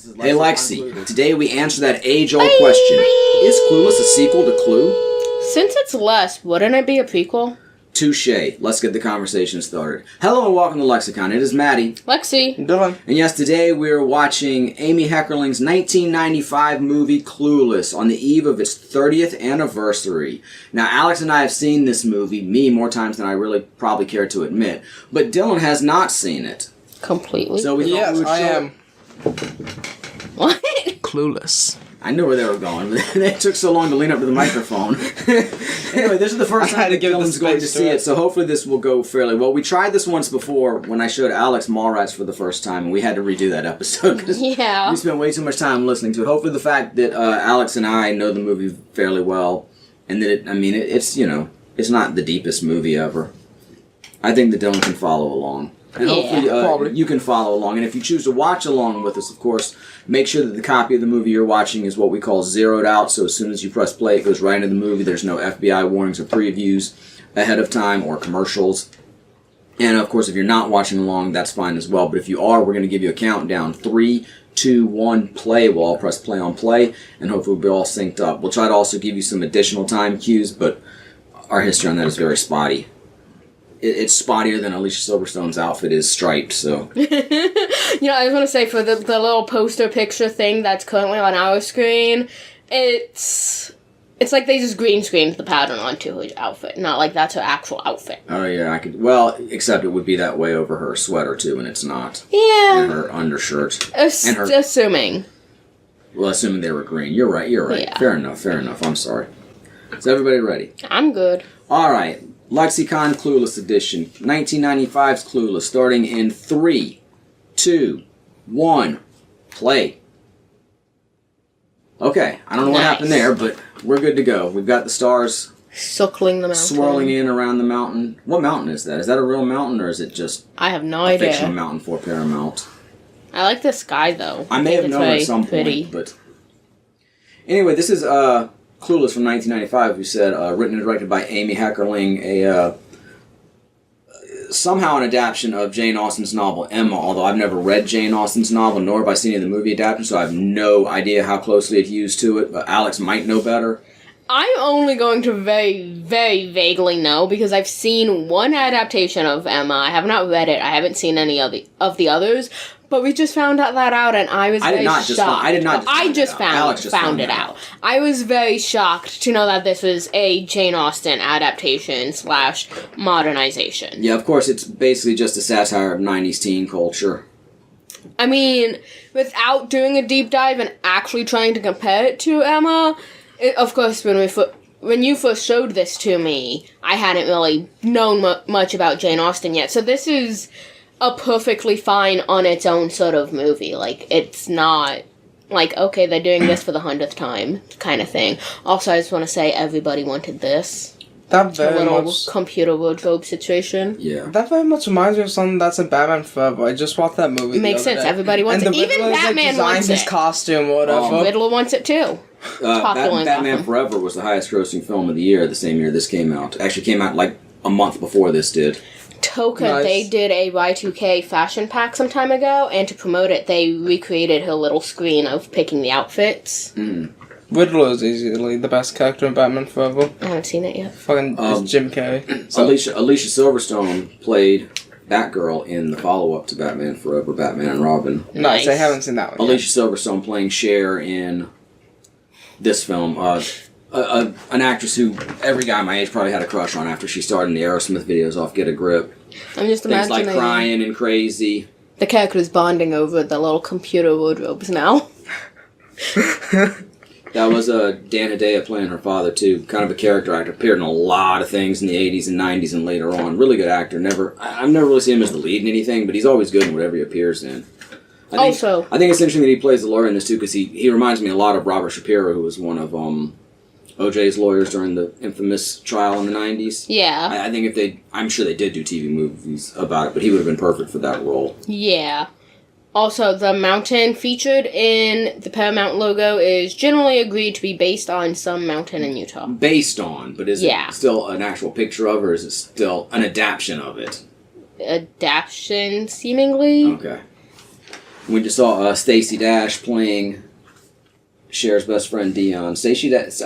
Hey Lexi, today we answer that age-old question. Is Clueless a sequel to Clue? Since it's less, wouldn't it be a prequel? Touche. Let's get the conversation started. Hello and welcome to LexiCon. It is Maddie. Lexi. Dylan. And yes, today we're watching Amy Heckerling's 1995 movie Clueless on the eve of its 30th anniversary. Now, Alex and I have seen this movie, me more times than I really probably care to admit, but Dylan has not seen it. Completely. So we thought we would I show am. What? Clueless. I knew where they were going, but it took so long to lean up to the microphone. Anyway, this is the first time that Dylan's going to see it, so hopefully this will go fairly well. We tried this once before when I showed Alex Mallrats for the first time, and we had to redo that episode because we spent way too much time listening to it. Hopefully the fact that Alex and I know the movie fairly well, and that it's, you know, it's not the deepest movie ever. I think that Dylan can follow along. And hopefully you can follow along. And if you choose to watch along with us, of course, make sure that the copy of the movie you're watching is what we call zeroed out. So as soon as you press play, it goes right into the movie. There's no FBI warnings or previews ahead of time or commercials. And, of course, if you're not watching along, that's fine as well. But if you are, we're going to give you a countdown. 3, 2, 1, play. We'll all press play on play, and hopefully we'll be all synced up. We'll try to also give you some additional time cues, but our history on that is very spotty. It's spottier than Alicia Silverstone's outfit is striped, so... You know, I was going to say, for the little poster picture thing that's currently on our screen, it's like they just green screened the pattern onto her outfit. Not like that's her actual outfit. Oh, yeah, I could... Well, except it would be that way over her sweater, too, and it's not. Yeah. And her undershirt. And her... Assuming. Well, assuming they were green. You're right. Yeah. Fair enough. I'm sorry. Is everybody ready? I'm good. All right. LexiCon Clueless Edition. 1995's Clueless, starting in 3, 2, 1, play. Okay, I don't know what happened there, but we're good to go. We've got the stars circling the mountain, swirling in around the mountain. What mountain is that? Is that a real mountain, or is it just I have no a idea. fictional mountain for Paramount? I like the sky, though. I may have known at some pretty. point, but... Anyway, this is Clueless from 1995, we said, written and directed by Amy Heckerling, somehow an adaptation of Jane Austen's novel Emma, although I've never read Jane Austen's novel, nor have I seen any of the movie adaptations, so I have no idea how closely it used to it, but Alex might know better. I'm only going to very, very vaguely know, because I've seen one adaptation of Emma. I have not read it. I haven't seen any of the others. But we just found that out, and I was very shocked. I just found it out. I was very shocked to know that this was a Jane Austen adaptation / modernization. Yeah, of course, it's basically just a satire of 90s teen culture. I mean, without doing a deep dive and actually trying to compare it to Emma, of course, when you first showed this to me, I hadn't really known much about Jane Austen yet. So this is a perfectly fine on its own sort of movie. Like, it's not like, okay, they're doing this for the 100th time kind of thing. Also, I just want to say everybody wanted this. That very little much computer wardrobe situation. Yeah. That very much reminds me of something that's in Batman Forever. I just watched that movie. It makes sense. Day. Everybody wants it. Even Batman wants it. His costume or whatever. Riddler wants it too. Batman Forever was the highest grossing film of the year, the same year this came out. It actually came out like a month before this did. Toka, nice. They did a Y2K fashion pack some time ago, and to promote it, they recreated her little screen of picking the outfits. Riddler is easily the best character in Batman Forever. I haven't seen it yet. Fucking it's Jim Carrey. So. Alicia Silverstone played Batgirl in the follow-up to Batman Forever, Batman and Robin. Nice, I haven't seen that one Alicia Silverstone playing Cher in this film. An actress who every guy my age probably had a crush on after she starred in the Aerosmith videos off Get a Grip. I'm just imagining things like Crying and Crazy. The character's bonding over the little computer wardrobes now. That was Dan Hedaya playing her father, too. Kind of a character actor. Appeared in a lot of things in the 80s and 90s and later on. Really good actor. I've never really seen him as the lead in anything, but he's always good in whatever he appears in. I think it's interesting that he plays the lawyer in this, too, because he reminds me a lot of Robert Shapiro, who was one of O.J.'s lawyers during the infamous trial in the 90s. Yeah. I think I'm sure they did do TV movies about it, but he would have been perfect for that role. Yeah. Also, the mountain featured in the Paramount logo is generally agreed to be based on some mountain in Utah. Based on, but is it still an actual picture of, or is it still an adaptation of it? Adaptation, seemingly. Okay. We just saw Stacey Dash playing Cher's best friend Dion. Stacey Dash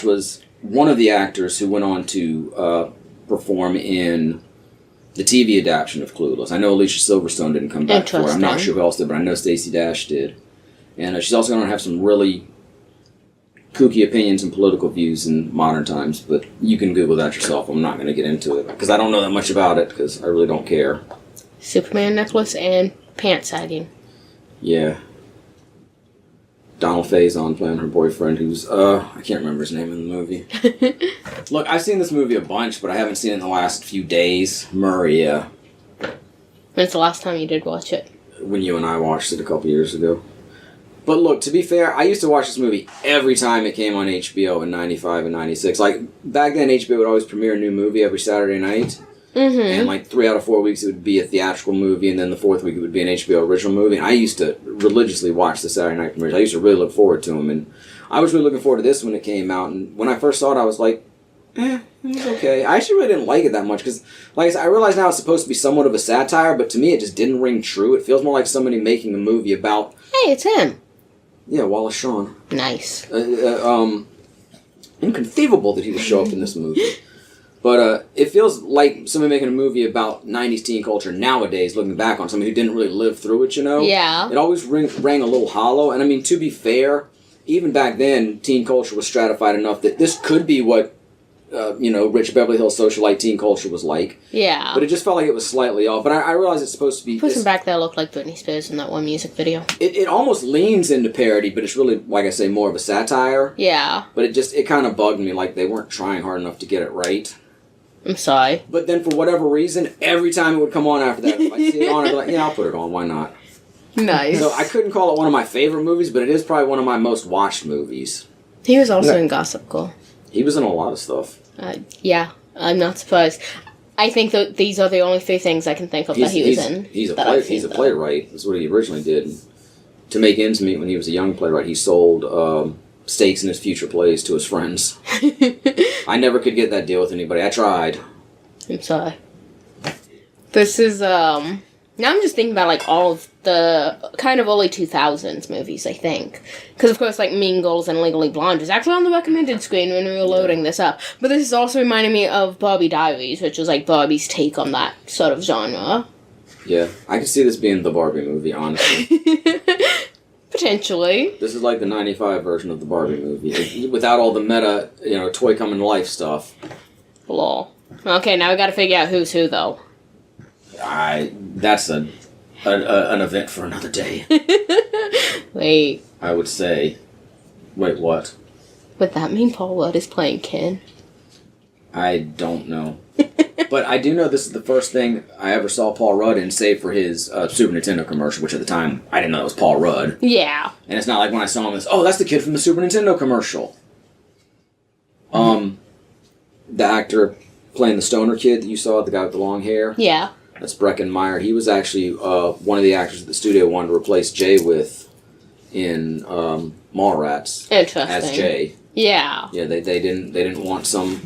was one of the actors who went on to perform in the TV adaptation of Clueless. I know Alicia Silverstone didn't come back for it. I'm not sure who else did, but I know Stacey Dash did. And she's also going to have some really kooky opinions and political views in modern times, but you can Google that yourself. I'm not going to get into it, because I don't know that much about it, because I really don't care. Superman necklace and pants sagging. Yeah. Donald Faison playing her boyfriend, who's, I can't remember his name in the movie. Look, I've seen this movie a bunch, but I haven't seen it in the last few days. Maria. When's the last time you did watch it? When you and I watched it a couple years ago. But look, to be fair, I used to watch this movie every time it came on HBO in 95 and 96. Like, back then, HBO would always premiere a new movie every Saturday night. Mm-hmm. And like 3 out of 4 weeks it would be a theatrical movie, and then the 4th week it would be an HBO original movie. And I used to religiously watch the Saturday night premieres. I used to really look forward to them, and I was really looking forward to this when it came out. And when I first saw it, I was like, it was okay. I actually really didn't like it that much, because, like I said, I realize now it's supposed to be somewhat of a satire, but to me it just didn't ring true. It feels more like somebody making a movie about... Hey, it's him. Yeah, Wallace Shawn. Nice. Inconceivable that he would show up in this movie. But it feels like somebody making a movie about 90s teen culture nowadays, looking back on somebody who didn't really live through it, you know? Yeah. It always rang a little hollow. And I mean, to be fair, even back then, teen culture was stratified enough that this could be what, rich Beverly Hills socialite teen culture was like. Yeah. But it just felt like it was slightly off. But I realize it's supposed to be... The person back there looked like Britney Spears in that one music video. It almost leans into parody, but it's really, like I say, more of a satire. Yeah. But it kind of bugged me, like they weren't trying hard enough to get it right. I'm sorry. But then for whatever reason, every time it would come on after that, if I see it on, I'd be like, yeah, I'll put it on, why not? Nice. So I couldn't call it one of my favorite movies, but it is probably one of my most watched movies. He was also in Gossip Girl. He was in a lot of stuff. Yeah, I'm not surprised. I think that these are the only 3 things I can think of that he was in. He's a playwright. That's what he originally did. To make ends meet when he was a young playwright, he sold stakes in his future plays to his friends. I never could get that deal with anybody. I tried. I'm sorry. This is, now I'm just thinking about, like, all of the kind of early 2000s movies, I think. Because, of course, like, Mean Girls and Legally Blonde was actually on the recommended screen when we were loading this up. But this is also reminding me of Barbie Diaries, which was, like, Barbie's take on that sort of genre. Yeah, I can see this being the Barbie movie, honestly. Potentially. This is like the 95 version of the Barbie movie, without all the meta, toy coming to life stuff. Lol. Okay, now we gotta figure out who's who, though. That's an event for another day. Wait. I would say. Wait, what? Would that mean Paul Rudd is playing Ken? I don't know. But I do know this is the first thing I ever saw Paul Rudd in, save for his Super Nintendo commercial, which at the time, I didn't know that was Paul Rudd. Yeah. And it's not like when I saw him, that's the kid from the Super Nintendo commercial. The actor playing the stoner kid that you saw, the guy with the long hair. Yeah. That's Breckin Meyer. He was actually one of the actors that the studio wanted to replace Jay with in Mallrats. Interesting. As Jay. Yeah. Yeah, they didn't want some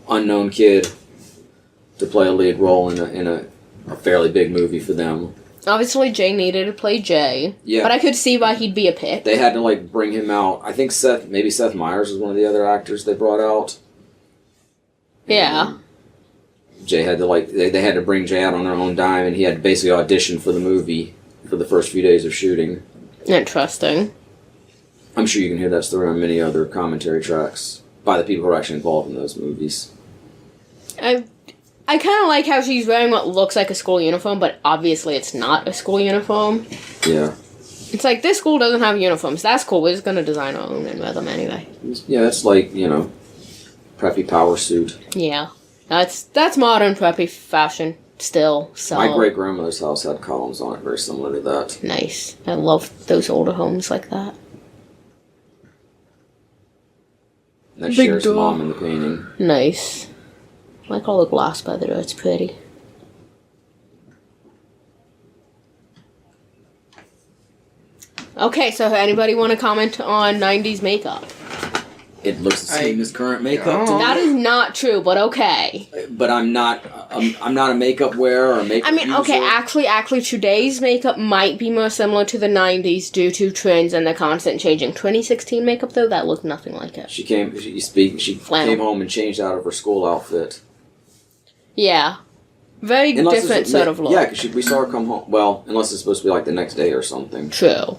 unknown kid to play a lead role in a fairly big movie for them. Obviously, Jay needed to play Jay. Yeah. But I could see why he'd be a pick. They had to, bring him out. I think Seth Meyers was one of the other actors they brought out. Yeah. And Jay had to, they had to bring Jay out on their own dime, and he had to basically audition for the movie for the first few days of shooting. Interesting. I'm sure you can hear that story on many other commentary tracks by the people who are actually involved in those movies. I kind of like how she's wearing what looks like a school uniform, but obviously it's not a school uniform. Yeah. It's like, this school doesn't have uniforms. That's cool. We're just going to design our own and wear them anyway. Yeah, it's like, preppy power suit. Yeah. That's modern preppy fashion still. So. My great-grandmother's house had columns on it very similar to that. Nice. I love those older homes like that. That's Cher's mom in the painting. Nice. I like all the glass by the door. It's pretty. Okay, so anybody want to comment on 90s makeup? It looks the same as current makeup to me. That is not true, but okay. But I'm not I'm not a makeup wearer or a makeup user. Okay, actually, today's makeup might be more similar to the 90s due to trends and the constant changing. 2016 makeup, though, that looked nothing like it. She came home and changed out of her school outfit. Yeah. Very different sort of look. Yeah, because we saw her come home. Well, unless it's supposed to be like the next day or something. True.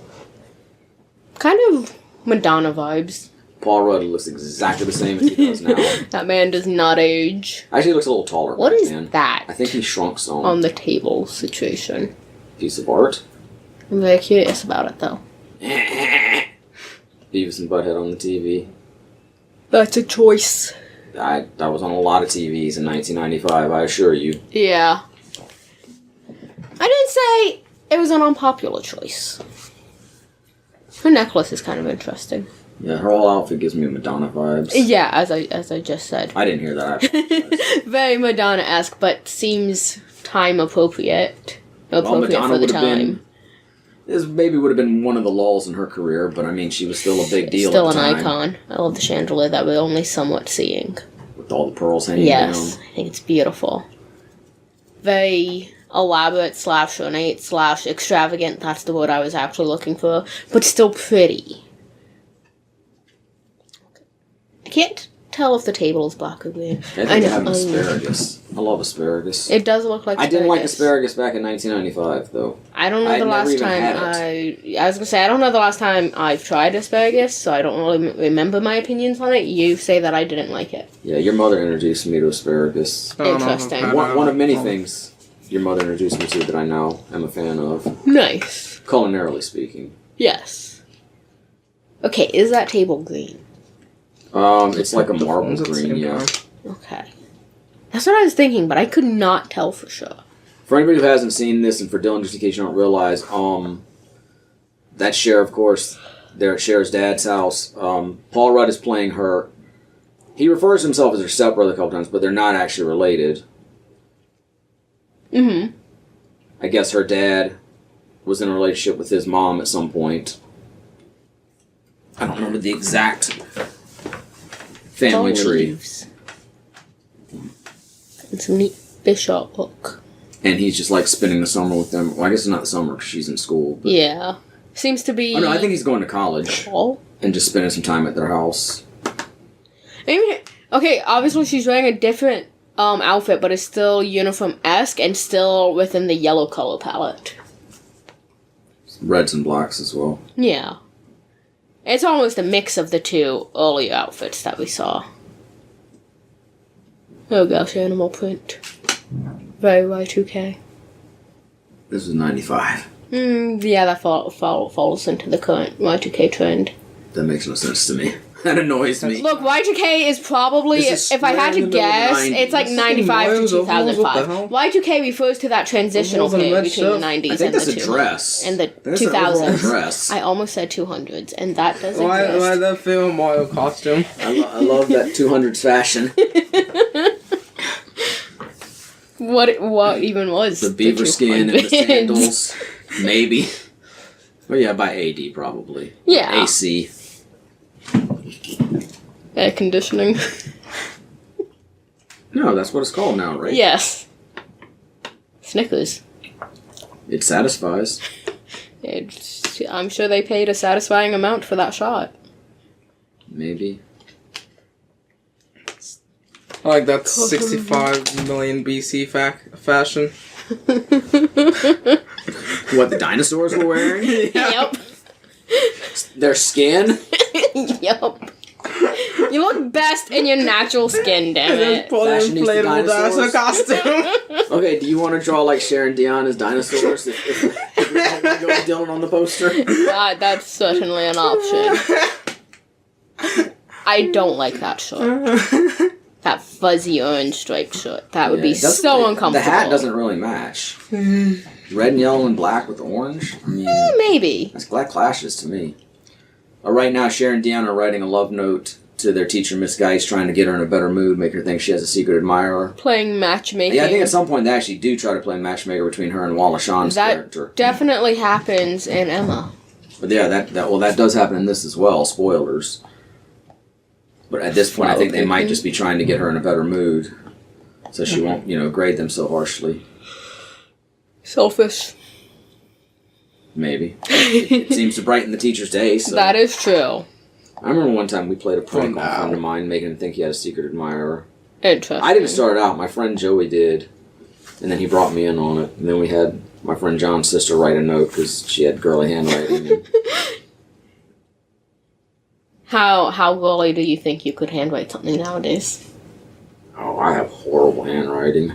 Kind of Madonna vibes. Paul Rudd looks exactly the same as he does now. That man does not age. Actually, he looks a little taller. What is man. that? I think he shrunk some. On the table situation. Piece of art. I'm very curious about it, though. Beavis and Butthead on the TV. That's a choice. That was on a lot of TVs in 1995, I assure you. Yeah. I didn't say it was an unpopular choice. Her necklace is kind of interesting. Yeah, her whole outfit gives me Madonna vibes. Yeah, as I just said. I didn't hear that. Very Madonna-esque, but seems time appropriate. Appropriate for the time. This maybe would have been one of the lulls in her career, but I mean, she was still a big deal Still at the time. an icon. I love the chandelier that we're only somewhat seeing. With all the pearls hanging down. Yes, I think it's beautiful. Very elaborate / ornate / extravagant, that's the word I was actually looking for, but still pretty. I can't tell if the table is black or green. I think they have asparagus. I love asparagus. It does look like asparagus. I didn't like asparagus back in 1995, though. I don't know the last time I was gonna say, I don't know the last time I've tried asparagus, so I don't really remember my opinions on it. You say that I didn't like it. Yeah, your mother introduced me to asparagus. Interesting. One of many things your mother introduced me to that I now am a fan of. Nice. Culinarily speaking. Yes. Okay, is that table green? It's like a marble green, yeah. Okay. That's what I was thinking, but I could not tell for sure. For anybody who hasn't seen this, and for Dylan, just in case you don't realize, that Cher, of course, they're at Cher's dad's house. Paul Rudd is playing her. He refers to himself as her stepbrother a couple times, but they're not actually related. Mm-hmm. I guess her dad was in a relationship with his mom at some point. I don't remember the exact family tree. And some neat fish artwork. And he's just like spending the summer with them. Well, I guess it's not the summer because she's in school. But... Yeah. Seems to be... Oh, no, I think he's going to college. Paul? And just spending some time at their house. Maybe, okay, obviously she's wearing a different outfit, but it's still uniform-esque and still within the yellow color palette. Reds and blacks as well. Yeah. It's almost a mix of the two earlier outfits that we saw. Oh gosh, animal print. Very Y2K. This was 95. Yeah, that falls into the current Y2K trend. That makes no sense to me. That annoys me. Look, Y2K is probably, if I had to guess, it's like 95 to 2005. Y2K refers to that transitional period between the 90s I think and that's the a dress. And the That's an overall 2000s. dress. I almost said 200s, and that doesn't Why exist. the film Mario costume? I love that 200s fashion. What even was the beaver skin and the sandals. Maybe. Oh yeah, by AD probably. Yeah. AC. Air conditioning. No, that's what it's called now, right? Yes. Snickers. It satisfies. I'm sure they paid a satisfying amount for that shot. Maybe. I like that 65 million BC fashion. What the dinosaurs were wearing? Yep. Their skin? Yep. You look best in your natural skin, damn it. Fashionista dinosaurs. Costume. Okay, do you want to draw like Sharon Dion as dinosaurs if we don't want to go with Dylan on the poster? That's certainly an option. I don't like that shirt. That fuzzy orange striped shirt. That would be so uncomfortable. The hat doesn't really match. Red and yellow and black with orange? I mean, maybe. That clashes to me. Right now, Sharon Dion are writing a love note to their teacher, Miss Geist, trying to get her in a better mood, make her think she has a secret admirer. Playing matchmaking. Yeah, I think at some point they actually do try to play matchmaker between her and Walla Shawn's character. That definitely happens in Emma. But yeah, that does happen in this as well. Spoilers. But at this point, I think they might just be trying to get her in a better mood. So she won't, grade them so harshly. Selfish. Maybe. It seems to brighten the teacher's day, so... That is true. I remember one time we played a prank on a friend of mine, making him think he had a secret admirer. Interesting. I didn't start it out. My friend Joey did. And then he brought me in on it. And then we had my friend John's sister write a note because she had girly handwriting. How girly do you think you could handwrite something nowadays? Oh, I have horrible handwriting.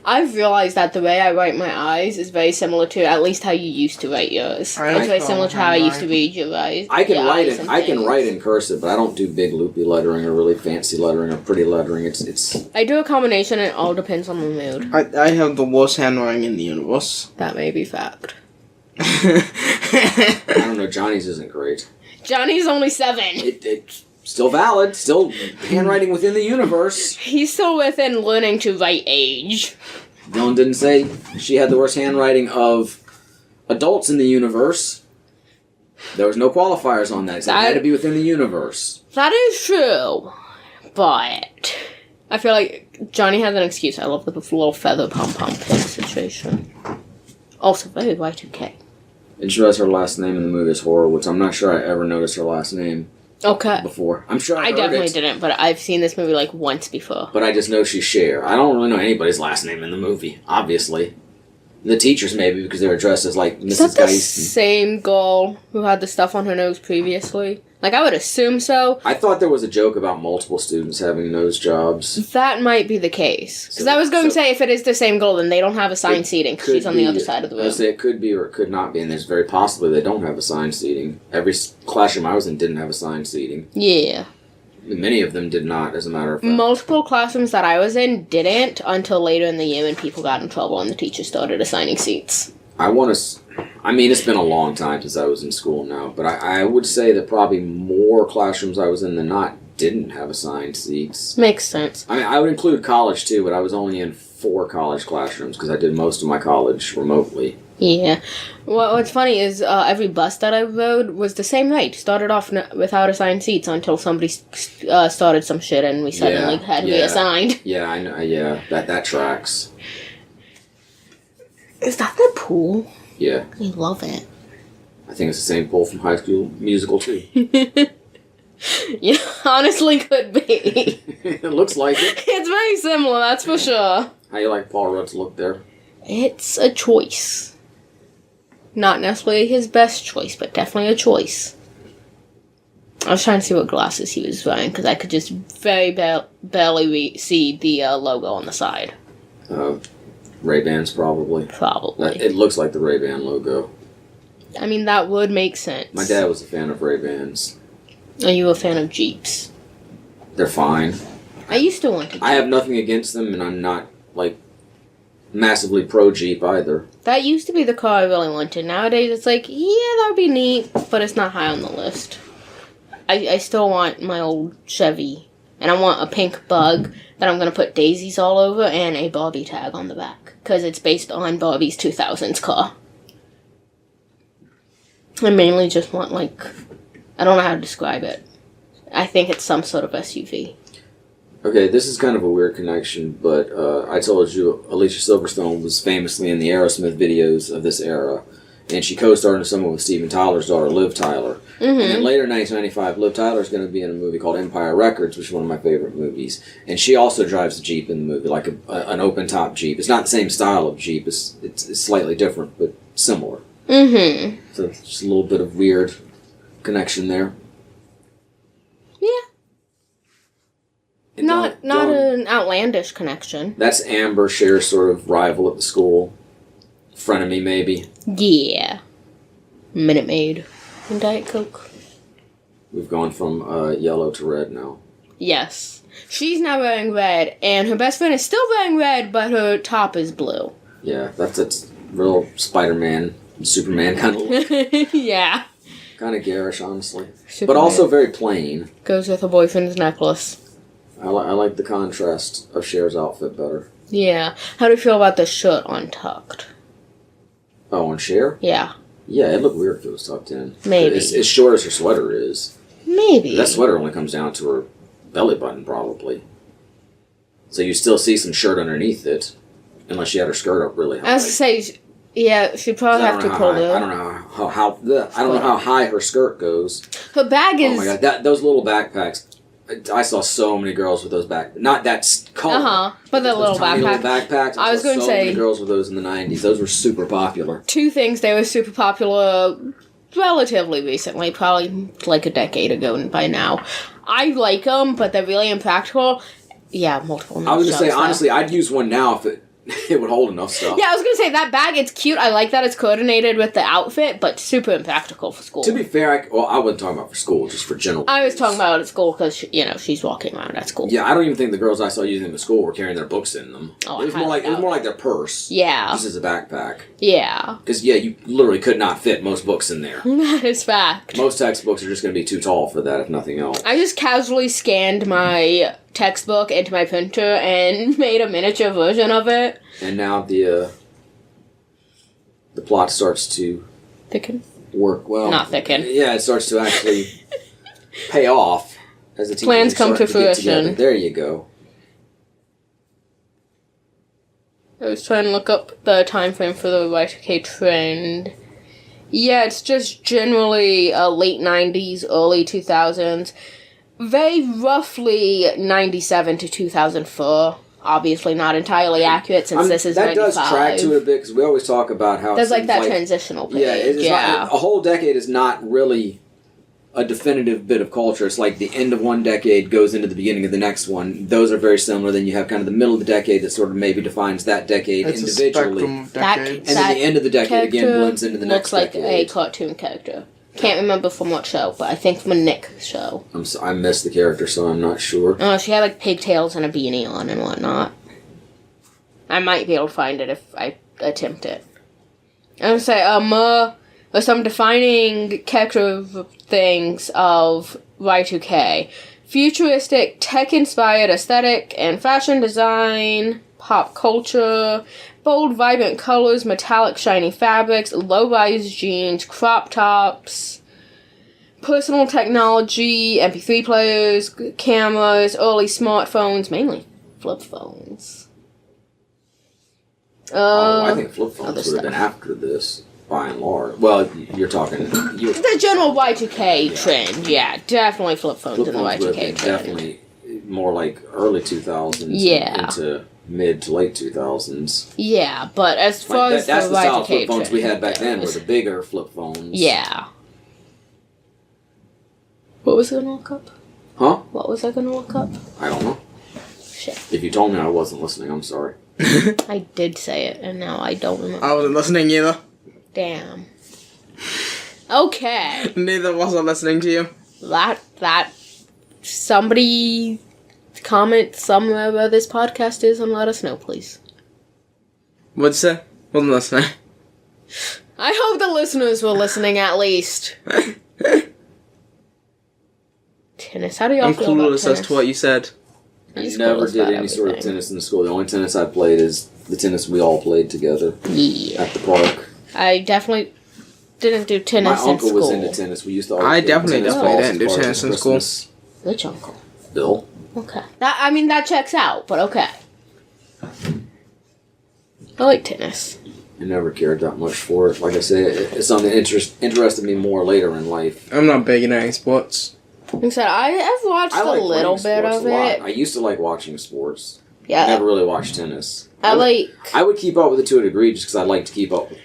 I've realized that the way I write my eyes is very similar to at least how you used to write yours. It's very similar to how I used to read your eyes. I can write in cursive, but I don't do big loopy lettering or really fancy lettering or pretty lettering. It's. I do a combination, and it all depends on the mood. I have the worst handwriting in the universe. That may be fact. I don't know. Johnny's isn't great. Johnny's only 7. It's still valid. Still handwriting within the universe. He's still within learning to write age. Dylan didn't say she had the worst handwriting of adults in the universe. There was no qualifiers on that. It had to be within the universe. That is true. But I feel like Johnny has an excuse. I love the little feather pom-pom pig situation. Also, very Y2K. And she has her last name in the movie is Horowitz. I'm not sure I ever noticed her last name. Okay. Before. I'm sure I definitely didn't, but I've seen this movie like once before. But I just know she's Cher. I don't really know anybody's last name in the movie, obviously. The teachers maybe, because they were dressed as like Mrs. Is that the Geist. same girl who had the stuff on her nose previously? Like, I would assume so. I thought there was a joke about multiple students having nose jobs. That might be the case. Because I was going to say, if it is the same girl, then they don't have assigned seating, because she's on the other side of the room. I say it could be or it could not be, and there's very possibly they don't have assigned seating. Every classroom I was in didn't have assigned seating. Yeah. Many of them did not, as a matter of fact. Multiple classrooms that I was in didn't until later in the year when people got in trouble and the teachers started assigning seats. It's been a long time since I was in school now, but I would say that probably more classrooms I was in than not didn't have assigned seats. Makes sense. I would include college too, but I was only in 4 college classrooms because I did most of my college remotely. Yeah. Well, what's funny is every bus that I rode was the same rate. Started off without assigned seats until somebody started some shit and we suddenly had reassigned. Yeah, I know. Yeah, that tracks. Is that the pool? Yeah. I love it. I think it's the same pool from High School Musical too. Yeah, honestly could be. It looks like it. It's very similar, that's for sure. How you like Paul Rudd's look there? It's a choice. Not necessarily his best choice, but definitely a choice. I was trying to see what glasses he was wearing, because I could just very barely see the logo on the side. Ray-Bans, probably. Probably. It looks like the Ray-Ban logo. I mean, that would make sense. My dad was a fan of Ray-Bans. Are you a fan of Jeeps? They're fine. I used to want to Jeep. I have nothing against them, and I'm not, massively pro-Jeep either. That used to be the car I really wanted. Nowadays, it's like, yeah, that would be neat, but it's not high on the list. I still want my old Chevy. And I want a pink Bug that I'm going to put daisies all over and a Barbie tag on the back. Because it's based on Barbie's 2000s car. I mainly just want, I don't know how to describe it. I think it's some sort of SUV. Okay, this is kind of a weird connection, but I told you Alicia Silverstone was famously in the Aerosmith videos of this era. And she co-starred in some with Steven Tyler's daughter, Liv Tyler. Mm-hmm. And then later in 1995, Liv Tyler's going to be in a movie called Empire Records, which is one of my favorite movies. And she also drives a Jeep in the movie, like an open-top Jeep. It's not the same style of Jeep. It's slightly different, but similar. Mm-hmm. So it's just a little bit of weird connection there. Yeah. Not an outlandish connection. That's Amber, Cher's sort of rival at the school. Frenemy, maybe. Yeah. Minute Maid. And Diet Coke. We've gone from yellow to red now. Yes. She's now wearing red, and her best friend is still wearing red, but her top is blue. Yeah, that's real Spider-Man, Superman kind of look. Yeah. Kind of garish, honestly. Superman. But also very plain. Goes with her boyfriend's necklace. I like the contrast of Cher's outfit better. Yeah. How do you feel about the shirt untucked? Oh, on Cher? Yeah. Yeah, it'd look weird if it was tucked in. Maybe. It's as short as her sweater is. Maybe. That sweater only comes down to her belly button, probably. So you still see some shirt underneath it, unless she had her skirt up really high. I was gonna say, yeah, she'd probably have to pull it. I don't know how high her skirt goes. Her bag is. Oh my god, those little backpacks. I saw so many girls with those not that color. But the little backpacks. I was going to say. So many girls with those in the 90s. Those were super popular. Two things, they were super popular relatively recently, probably like a decade ago by now. I like them, but they're really impractical. Yeah, multiple. I was going to say, honestly, I'd use one now if it would hold enough stuff. Yeah, I was going to say, that bag, it's cute. I like that it's coordinated with the outfit, but super impractical for school. To be fair, I wasn't talking about for school, just for general I was talking about at school because, she's walking around at school. Yeah, I don't even think the girls I saw using them at school were carrying their books in them. Oh, it was more like their purse. Yeah. Just as a backpack. Yeah. Because, you literally could not fit most books in there. That is fact. Most textbooks are just going to be too tall for that, if nothing else. I just casually scanned my textbook into my printer and made a miniature version of it. And now the plot starts to thicken. Work well. Not thicken. Yeah, it starts to actually pay off as the teachers plans come to fruition. There you go. I was trying to look up the time frame for the Y2K trend. Yeah, it's just generally late 90s, early 2000s. Very roughly 97 to 2004. Obviously not entirely accurate since this is 95. That does track to it a bit because we always talk about how there's like that transitional period. Yeah, a whole decade is not really a definitive bit of culture. It's like the end of one decade goes into the beginning of the next one. Those are very similar. Then you have kind of the middle of the decade that sort of maybe defines that decade individually. A spectrum of and then the end of the decade again blends into the next decade. decade. Looks like a cartoon character. Can't remember from what show, but I think from a Nick show. I missed the character, so I'm not sure. Oh, she had like pigtails and a beanie on and whatnot. I might be able to find it if I attempt it. I would say, there's some defining character things of Y2K. Futuristic, tech-inspired aesthetic and fashion design, pop culture, bold, vibrant colors, metallic, shiny fabrics, low-rise jeans, crop tops, personal technology, MP3 players, cameras, early smartphones, mainly flip phones. I think flip phones would have been after this, by and large. Well, you're talking... the general Y2K trend, yeah. Definitely flip phones in the Y2K trend. Definitely more like early 2000s into mid to late 2000s. Yeah, but as far as that's the the style Y2K of flip phones trend we had back then were the bigger flip phones. Yeah. What was I going to look up? Huh? What was I going to look up? I don't know. Shit. If you told me I wasn't listening, I'm sorry. I did say it, and now I don't remember. I wasn't listening either. Damn. Okay. Neither was I listening to you. That somebody comment somewhere where this podcast is and let us know, please. What'd you say? Wasn't listening. I hope the listeners were listening at least. Tennis. How do y'all feel about tennis? I'm clueless as to what you said. I never did any sort of tennis in the school. The only tennis I played is the tennis we all played together at the park. I definitely didn't do tennis in school. My uncle was into tennis. We used to always definitely didn't do tennis in school. Which uncle? Bill. Okay. That checks out, but okay. I like tennis. I never cared that much for it. Like I said, it's something that interested me more later in life. I'm not big in any sports. Like I said, I've watched a little bit of it. I used to like watching sports. Yeah. I never really watched tennis. I would keep up with it to a degree just because I like to keep up with,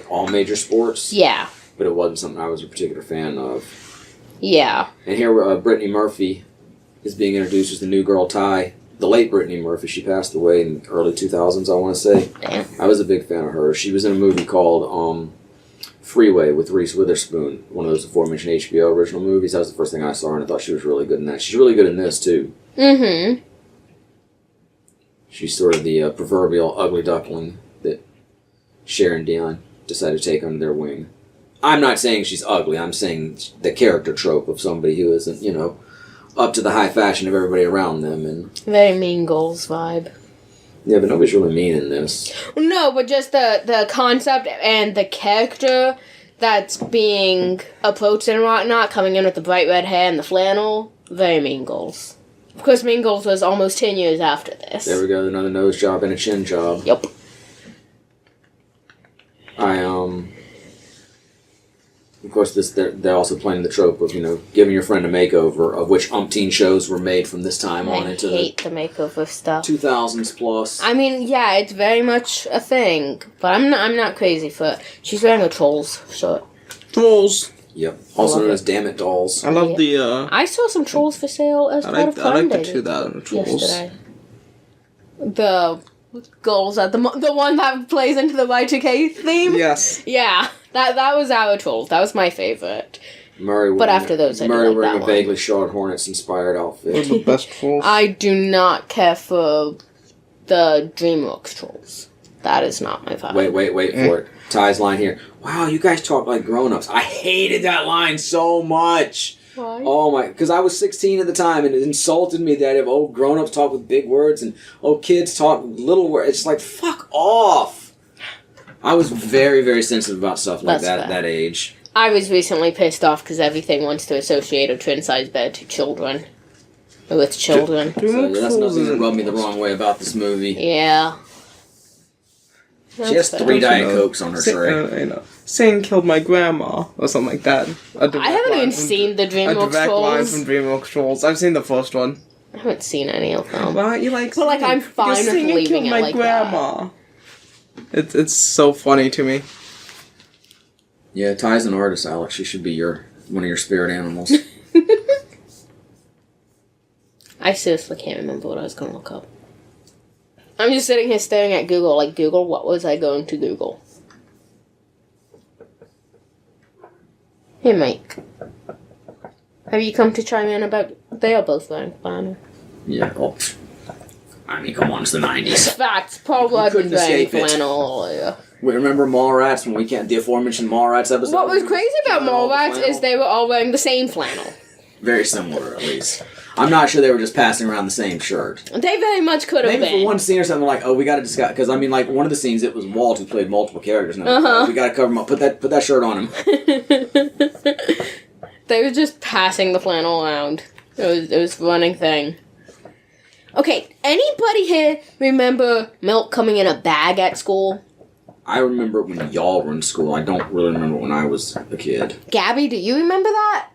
all major sports. Yeah. But it wasn't something I was a particular fan of. Yeah. And here, Brittany Murphy is being introduced as the new girl Ty. The late Brittany Murphy, she passed away in the early 2000s, I want to say. Damn. I was a big fan of her. She was in a movie called Freeway with Reese Witherspoon, one of those aforementioned HBO original movies. That was the first thing I saw, and I thought she was really good in that. She's really good in this, too. Mm-hmm. She's sort of the proverbial ugly duckling that Cher and Dion decided to take under their wing. I'm not saying she's ugly. I'm saying the character trope of somebody who isn't, up to the high fashion of everybody around them. And very Mean Girls vibe. Yeah, but nobody's really mean in this. No, but just the concept and the character that's being approached and whatnot, coming in with the bright red hair and the flannel, very Mean Girls. Of course, Mean Girls was almost 10 years after this. There we go, another nose job and a chin job. Yep. Of course, they're also playing the trope of, giving your friend a makeover, of which umpteen shows were made from this time on into I hate the makeover stuff. 2000s plus. I mean, yeah, it's very much a thing, but I'm not crazy for it. She's wearing a Trolls shirt. Trolls. Yep. Also known as Damn It Dolls. I love the. I saw some Trolls for sale as part of Prime I like Day the 2000 Trolls. yesterday. The girls at the one that plays into the Y2K theme. Yes. Yeah, that was our Trolls. That was my favorite. Murray after those, I do Murray like wearing that a one. vaguely Charlotte Hornets inspired outfit. Those are the best Trolls. I do not care for the DreamWorks Trolls. That is not my vibe. Wait for it. Ty's line here. Wow, you guys talk like grown-ups. I hated that line so much. Why? Oh my, because I was 16 at the time, and it insulted me that if grown-ups talk with big words and kids talk with little words. It's like, fuck off. I was very, very sensitive about stuff like that at that age. I was recently pissed off because everything wants to associate a twin-size bed to children. With children. So that's nothing that rubbed me the wrong way about this movie. Yeah. She has 3 Diet Cokes on her tray. Saying killed my grandma or something like that. I haven't even seen the DreamWorks A direct line Trolls. from DreamWorks Trolls. I've seen the first one. I haven't seen any of them. Why aren't you like? But like, I'm fine with singing leaving killed it my like grandma. It's so funny to me. Yeah, Ty's an artist, Alex. She should be one of your spirit animals. I seriously can't remember what I was going to look up. I'm just sitting here staring at Google, like, Google, what was I going to Google? Hey, Mike. Have you come to chime in about... They are both wearing flannel. Yeah, I mean, come on, it's the 90s. Facts. Probably I've been couldn't wearing escape it. flannel earlier. We remember Mallrats when we can't... The aforementioned Mallrats episode? What was crazy about Mallrats is they were all wearing the same flannel. Very similar, at least. I'm not sure they were just passing around the same shirt. They very much could have Maybe been. for one scene or something like, we got to discuss... Because, I mean, like, one of the scenes, it was Walt who played multiple characters. And we got to cover him up. Put that shirt on him. They were just passing the flannel around. It was a running thing. Okay, anybody here remember milk coming in a bag at school? I remember when y'all were in school. I don't really remember when I was a kid. Gabby, do you remember that?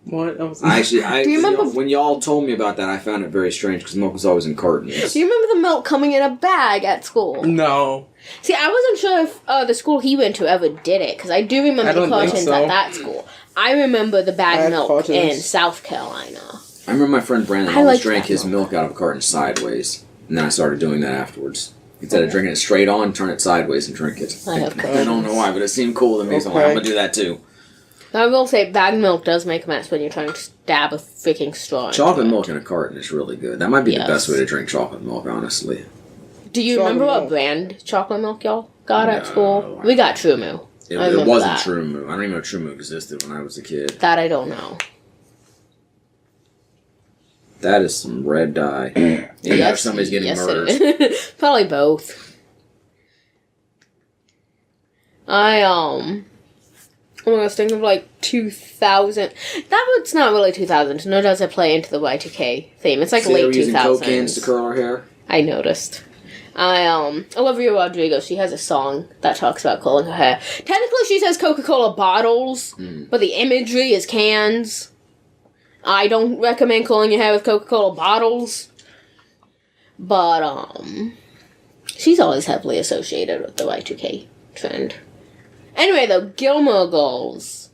What? I Do you remember when y'all told me about that, I found it very strange because milk was always in cartons. Do you remember the milk coming in a bag at school? No. See, I wasn't sure if the school he went to ever did it, because I do remember the cartons at that school. I remember the bag milk in South Carolina. I remember my friend Brandon I always like drank that his milk out of a carton sideways, and then I started doing that afterwards. Instead of drinking it straight on, turn it sideways and drink it. I have I don't know why, but it seemed cool to me, so I'm like, I'm going to do that too. I will say, bag milk does make a mess when you're trying to stab a freaking straw. Chocolate milk in a carton is really good. That might be the best way to drink chocolate milk, honestly. Do you remember what brand chocolate milk y'all got at school? We got True Moo. It wasn't True Moo. I don't even know True Moo existed when I was a kid. That I don't know. That is some red dye. Yeah, somebody's getting murdered. Probably both. I was thinking of like 2000. That was not really 2000. Nor does it play into the Y2K theme. It's like late 2000s. Using Coke cans to curl her hair. I noticed. Olivia Rodrigo, she has a song that talks about curling her hair. Technically, she says Coca-Cola bottles, but the imagery is cans. I don't recommend curling your hair with Coca-Cola bottles. But, she's always heavily associated with the Y2K trend. Anyway, though, Gilmore Girls.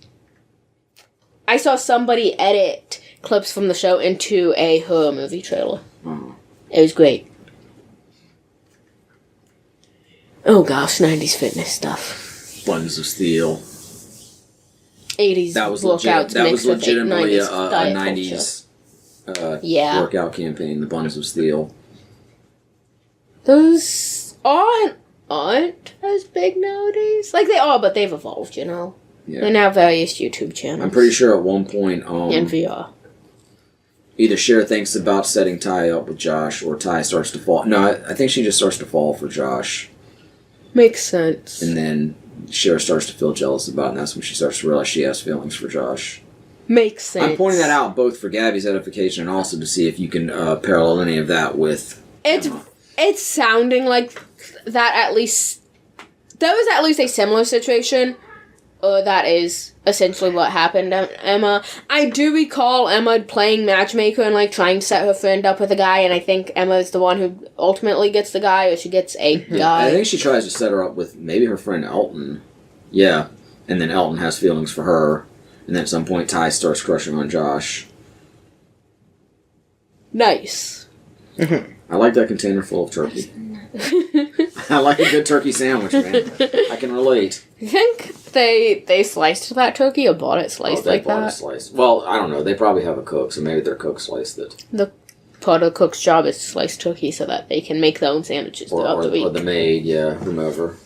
I saw somebody edit clips from the show into a horror movie trailer. It was great. Oh gosh, 90s fitness stuff. Buttons of Steel. 80s workouts that was mixed with legitimately 90s a 90s workout campaign, the Buttons of Steel. Those aren't as big nowadays. Like, they are, but they've evolved, you know? Yeah. They're now various YouTube channels. I'm pretty sure at one point... in VR. Either Cher thinks about setting Ty up with Josh, or Ty starts to fall... No, I think she just starts to fall for Josh. Makes sense. And then Cher starts to feel jealous about it, and that's when she starts to realize she has feelings for Josh. Makes sense. I'm pointing that out both for Gabby's edification and also to see if you can parallel any of that with Emma. It's sounding like that at least... There was at least a similar situation. That is essentially what happened to Emma. I do recall Emma playing matchmaker and, like, trying to set her friend up with a guy, and I think Emma is the one who ultimately gets the guy, or she gets a guy. I think she tries to set her up with maybe her friend Elton. Yeah. And then Elton has feelings for her. And then at some point, Ty starts crushing on Josh. Nice. I like that container full of turkey. I like a good turkey sandwich, man. I can relate. You think they sliced that turkey or bought it sliced like that? They bought it sliced. Well, I don't know. They probably have a cook, so maybe their cook sliced it. The part of the cook's job is to slice turkey so that they can make their own sandwiches throughout the week. Or the maid, yeah, whomever.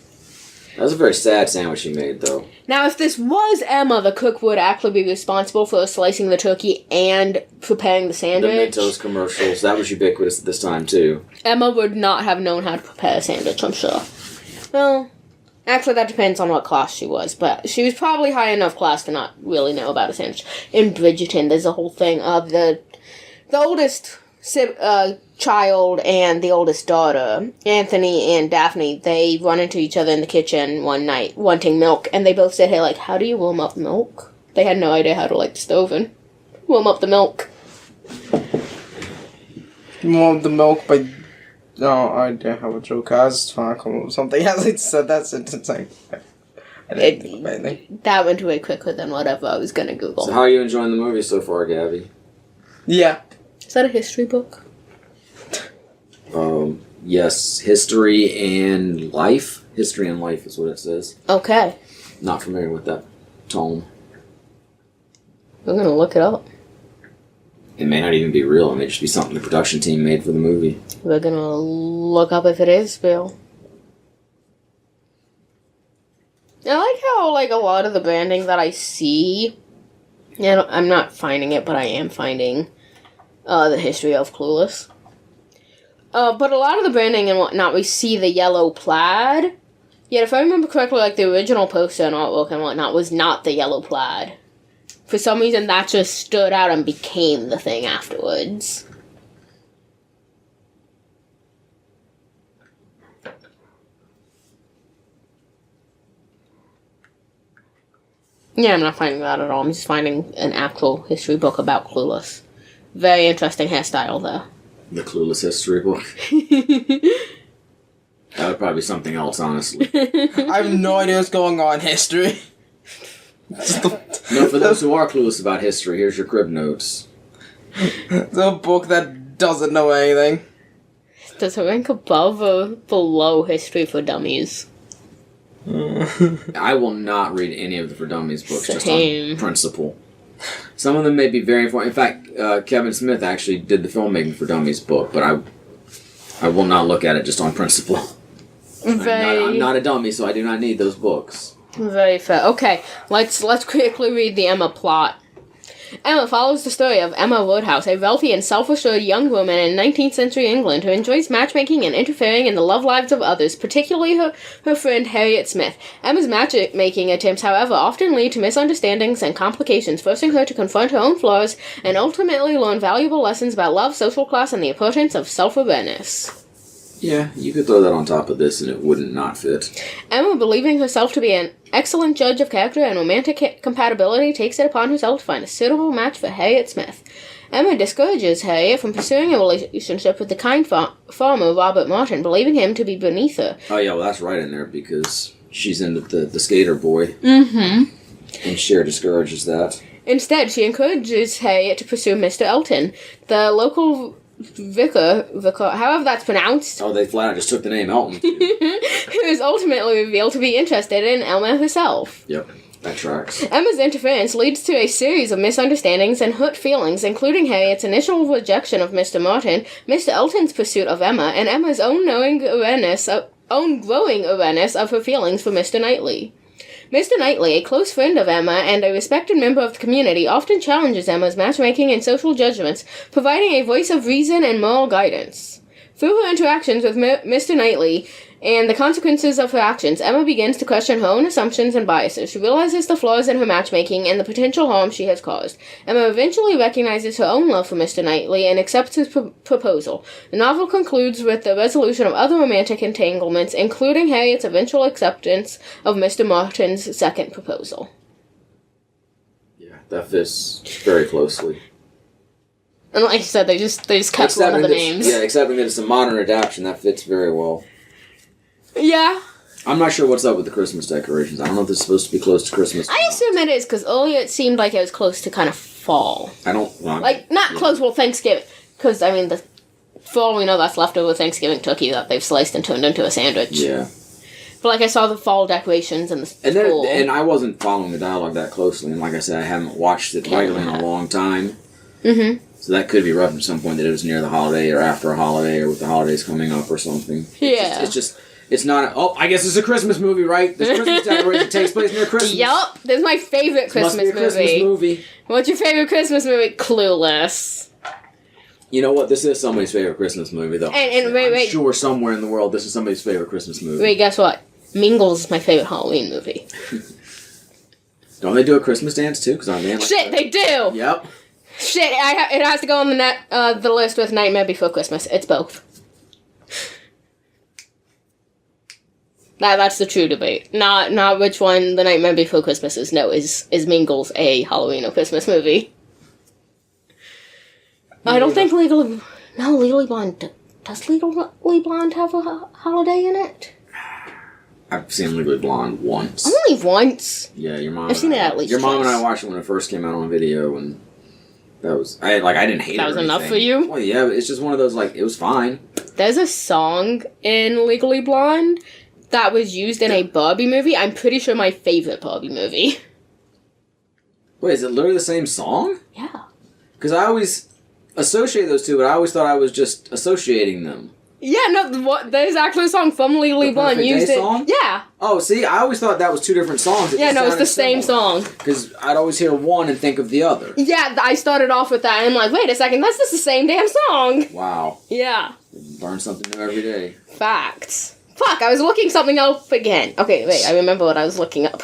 That was a very sad sandwich he made, though. Now, if this was Emma, the cook would actually be responsible for slicing the turkey and preparing the sandwich. The Mentos commercials, that was ubiquitous at this time, too. Emma would not have known how to prepare a sandwich, I'm sure. Well, actually, that depends on what class she was, but she was probably high enough class to not really know about a sandwich. In Bridgerton, there's a whole thing of the oldest child and the oldest daughter, Anthony and Daphne, they run into each other in the kitchen one night wanting milk, and they both sit here like, how do you warm up milk? They had no idea how to light the stove and warm up the milk. Warm the milk by... No, I didn't have a joke. I was trying to come up with something else. I said that sentence. I didn't think of anything. That went way quicker than whatever I was going to Google. So how are you enjoying the movie so far, Gabby? Yeah. Is that a history book? Yes, History and Life. History and Life is what it says. Okay. Not familiar with that tome. I'm gonna look it up. It may not even be real. It may just be something the production team made for the movie. We're gonna look up if it is real. I like how, like, a lot of the branding that I see... Yeah, I'm not finding it, but I am finding the history of Clueless. But a lot of the branding and whatnot, we see the yellow plaid. Yet, if I remember correctly, like, the original poster and artwork and whatnot was not the yellow plaid. For some reason, that just stood out and became the thing afterwards. Yeah, I'm not finding that at all. I'm just finding an actual history book about Clueless. Very interesting hairstyle, though. The Clueless history book. That would probably be something else, honestly. I have no idea what's going on in history. No, for those who are clueless about history, here's your crib notes. It's a book that doesn't know anything. Does it rank above or below History for Dummies? I will not read any of the For Dummies books, Same. just on principle. Some of them may be very informative. In fact, Kevin Smith actually did the filmmaking For Dummies book, but I will not look at it just on principle. I'm not a dummy, so I do not need those books. Very fair. Okay, let's quickly read the Emma plot. Emma follows the story of Emma Woodhouse, a wealthy and self-assured young woman in 19th century England who enjoys matchmaking and interfering in the love lives of others, particularly her friend Harriet Smith. Emma's matchmaking attempts, however, often lead to misunderstandings and complications, forcing her to confront her own flaws and ultimately learn valuable lessons about love, social class, and the importance of self-awareness. Yeah, you could throw that on top of this and it wouldn't not fit. Emma, believing herself to be an excellent judge of character and romantic compatibility, takes it upon herself to find a suitable match for Harriet Smith. Emma discourages Harriet from pursuing a relationship with the kind farmer Robert Martin, believing him to be beneath her. Oh yeah, well that's right in there because she's into the skater boy. Mm-hmm. And Cher discourages that. Instead, she encourages Harriet to pursue Mr. Elton, the local vicar, however that's pronounced. Oh, they flat out just took the name Elton. Who is ultimately revealed to be interested in Emma herself. Yep, that tracks. Emma's interference leads to a series of misunderstandings and hurt feelings, including Harriet's initial rejection of Mr. Martin, Mr. Elton's pursuit of Emma, and Emma's own growing awareness of her feelings for Mr. Knightley. Mr. Knightley, a close friend of Emma and a respected member of the community, often challenges Emma's matchmaking and social judgments, providing a voice of reason and moral guidance. Through her interactions with Mr. Knightley, and the consequences of her actions, Emma begins to question her own assumptions and biases. She realizes the flaws in her matchmaking and the potential harm she has caused. Emma eventually recognizes her own love for Mr. Knightley and accepts his proposal. The novel concludes with the resolution of other romantic entanglements, including Harriet's eventual acceptance of Mr. Martin's second proposal. Yeah, that fits very closely. And like I said, they just kept one of the names. Yeah, accepting that it's a modern adaptation, that fits very well. Yeah. I'm not sure what's up with the Christmas decorations. I don't know if it's supposed to be close to Christmas. I assume it is, because earlier it seemed like it was close to kind of fall. Not close, well, Thanksgiving. Because, I mean, for all we know, that's leftover Thanksgiving turkey that they've sliced and turned into a sandwich. Yeah. But, like, I saw the fall decorations and the and I wasn't following the dialogue that closely, and like I said, I haven't watched it regularly in a long time. Mm-hmm. So that could be rough at some point that it was near the holiday or after a holiday or with the holidays coming up or something. Yeah. It's not, I guess it's a Christmas movie, right? This Christmas decoration takes place near Christmas. Yup. This is my favorite Christmas movie. Must be a Christmas movie. What's your favorite Christmas movie? Clueless. You know what? This is somebody's favorite Christmas movie, though. And wait. I'm sure somewhere in the world this is somebody's favorite Christmas movie. Wait, guess what? Mingles is my favorite Halloween movie. Don't they do a Christmas dance, too? Because I'm Shit, they do! Yep. Shit, it has to go on the list with Nightmare Before Christmas. It's both. That's the true debate. Not which one The Nightmare Before Christmas is. No, is Mingles a Halloween or Christmas movie? Yeah. I don't think Legally Blonde... Does Legally Blonde have a holiday in it? I've seen Legally Blonde once. Only once? Yeah, your mom. I've seen it at least Your mom twice. and I watched it when it first came out on video, and that was... I didn't hate it. That was enough for you? Well, yeah, it's just one of those, it was fine. There's a song in Legally Blonde that was used in a Barbie movie. I'm pretty sure my favorite Barbie movie. Wait, is it literally the same song? Yeah. Because I always associate those two, but I always thought I was just associating them. Yeah, no, there's actually a song from Legally Blonde. Perfect Used Day it. song? Yeah. Oh, see, I always thought that was two different songs. Yeah, no, it's the same song. Because I'd always hear one and think of the other. Yeah, I started off with that, and I'm like, wait a second, that's just the same damn song. Wow. Yeah. Learn something new every day. Facts. Fuck, I was looking something up again. Okay, wait, I remember what I was looking up.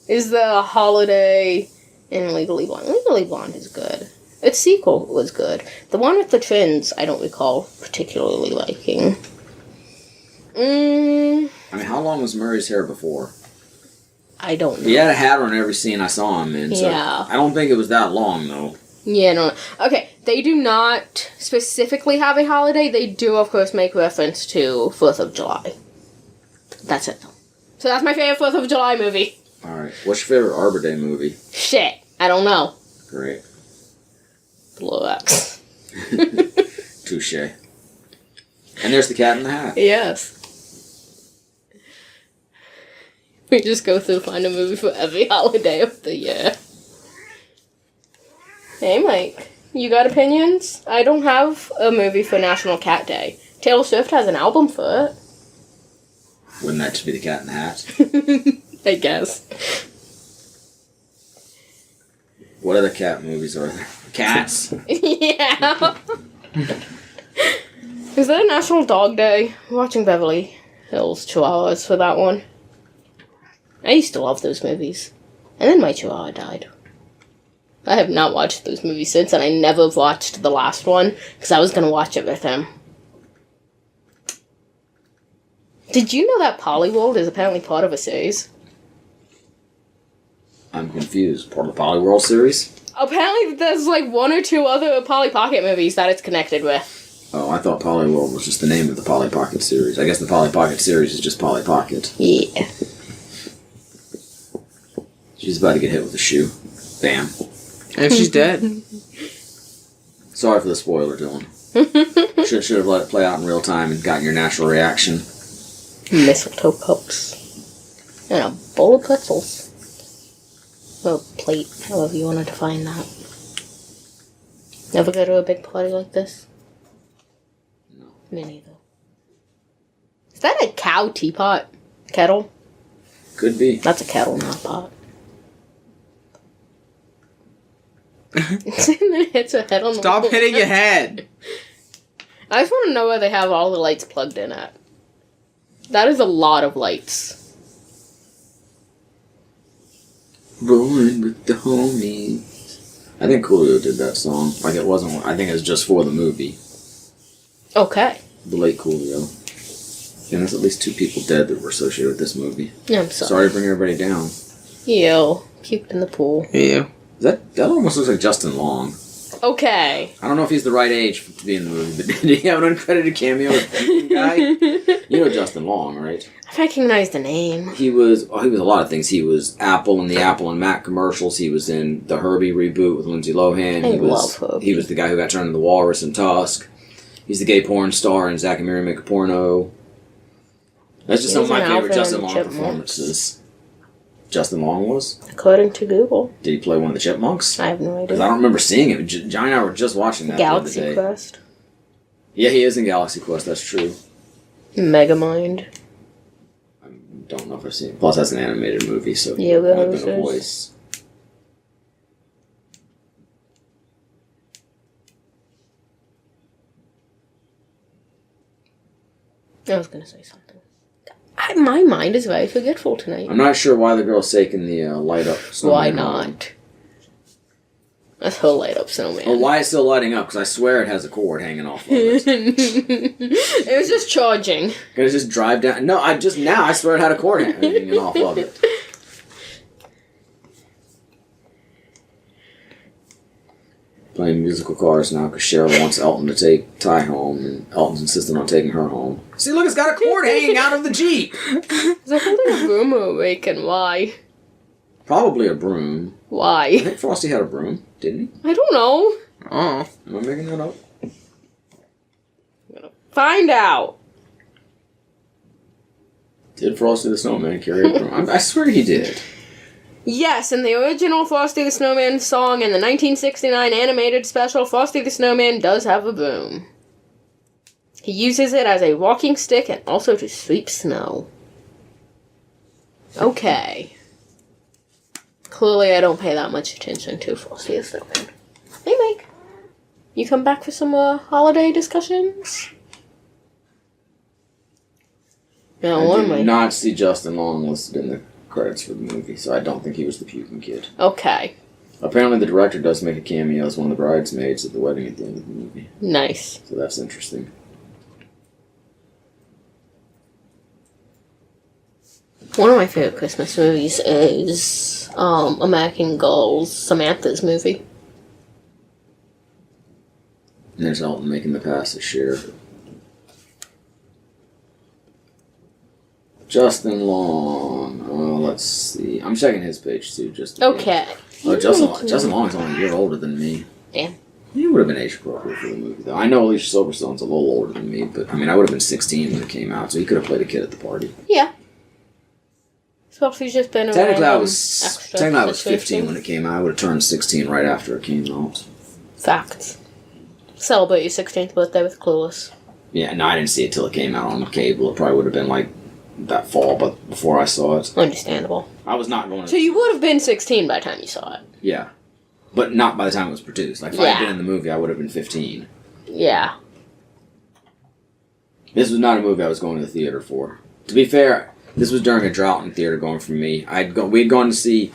Is the holiday in Legally Blonde? Legally Blonde is good. Its sequel was good. The one with the twins, I don't recall particularly liking. I mean, how long was Murray's hair before? I don't know. He had a hat on every scene I saw him in, so Yeah. I don't think it was that long, though. Yeah, no. Okay, they do not specifically have a holiday. They do, of course, make reference to 4th of July. That's it, though. So that's my favorite 4th of July movie. Alright, what's your favorite Arbor Day movie? Shit, I don't know. Great. Lorax. Touche. And there's the Cat in the Hat. Yes. We just go through, find a movie for every holiday of the year. Hey, Mike. You got opinions? I don't have a movie for National Cat Day. Taylor Swift has an album for it. Wouldn't that just be the Cat in the Hat? I guess. What other cat movies are there? Cats. Yeah. Is there a National Dog Day? I'm watching Beverly Hills Chihuahuas for that one. I used to love those movies. And then my chihuahua died. I have not watched those movies since, and I never watched the last one, because I was going to watch it with him. Did you know that Polyworld is apparently part of a series? I'm confused. Part of the Polyworld series? Apparently there's like one or two other Polly Pocket movies that it's connected with. Oh, I thought Polyworld was just the name of the Polly Pocket series. I guess the Polly Pocket series is just Polly Pocket. Yeah. She's about to get hit with a shoe. Bam. And she's dead. Sorry for the spoiler, Dylan. Should have let it play out in real time and gotten your natural reaction. Mistletoe pokes. And a bowl of pretzels. Or plate, however you want to define that. Ever go to a big party like this? No. Me neither. Is that a cow teapot? Kettle? Could be. That's a kettle, not a pot. And then it hits her head on the Stop wall. hitting your head. I just want to know where they have all the lights plugged in at. That is a lot of lights. Rolling with the homies. I think Coolio did that song. Like, it wasn't... I think it was just for the movie. Okay. The late Coolio. And there's at least 2 people dead that were associated with this movie. Yeah, I'm sorry. Sorry to bring everybody down. Ew. Puked in the pool. Ew. That almost looks like Justin Long. Okay. I don't know if he's the right age to be in the movie, but did he have an uncredited cameo as the guy? You know Justin Long, right? I recognize the name. He was a lot of things. He was Apple in the Apple and Mac commercials. He was in the Herbie reboot with Lindsay Lohan. I love Herbie. He was the guy who got turned into the Walrus in Tusk. He's the gay porn star in Zack and Miri Make a Porno. That's just some of my favorite Justin Long performances. Justin Long was? According to Google. Did he play one of the Chipmunks? I have no idea. Because I don't remember seeing it. Johnny and I were just watching that Galaxy the other day. Quest. Yeah, he is in Galaxy Quest, that's true. Megamind. I don't know if I've seen it. Plus, that's an animated movie, so it Yoga might have been a Hosers. voice. I was going to say something. My mind is very forgetful tonight. I'm not sure why the girl's taking the light up snowman. Why not? That's her light up snowman. Oh, why it's still lighting up? Because I swear it has a cord hanging off of it. It was just charging. Can I just drive down? No, I swear it had a cord hanging off of it. Playing musical cars now because Cheryl wants Elton to take Ty home, and Elton's insisting on taking her home. See, look, it's got a cord hanging out of the Jeep. Is that holding a broom awake, and why? Probably a broom. I Why? think Frosty had a broom, didn't he? I don't know. Oh. Am I making that up? Find out. Did Frosty the Snowman carry a broom? I swear he did. Yes, in the original Frosty the Snowman song and the 1969 animated special, Frosty the Snowman does have a broom. He uses it as a walking stick and also to sweep snow. Okay. Clearly I don't pay that much attention to Frosty the Snowman. Hey, Mike. You come back for some holiday discussions? No, I did not see Justin Long listed in the credits for the movie, so I don't think he was the puking kid. Okay. Apparently the director does make a cameo as one of the bridesmaids at the wedding at the end of the movie. Nice. So that's interesting. One of my favorite Christmas movies is American Girl's Samantha's movie. And there's Elton making the pass at Cher. Justin Long. Let's see. I'm checking his page too. Just Okay. Justin Long is only a year older than me. Damn. He would have been age appropriate for the movie, though. I know Alicia Silverstone's a little older than me, but I mean, I would have been 16 when it came out, so he could have played a kid at the party. Yeah. So he's just been Technically, I was extra 15 when it came out. I would have turned 16 right after it came out. Facts. Celebrate your 16th birthday with Clueless. Yeah, no, I didn't see it till it came out on cable. It probably would have been like that fall, but before I saw it. Understandable. I was not going to... So you would have been 16 by the time you saw it. Yeah. But not by the time it was produced. Like, if I had been in the movie, I would have been 15. Yeah. This was not a movie I was going to the theater for. To be fair, this was during a drought in theater going for me. We'd gone to see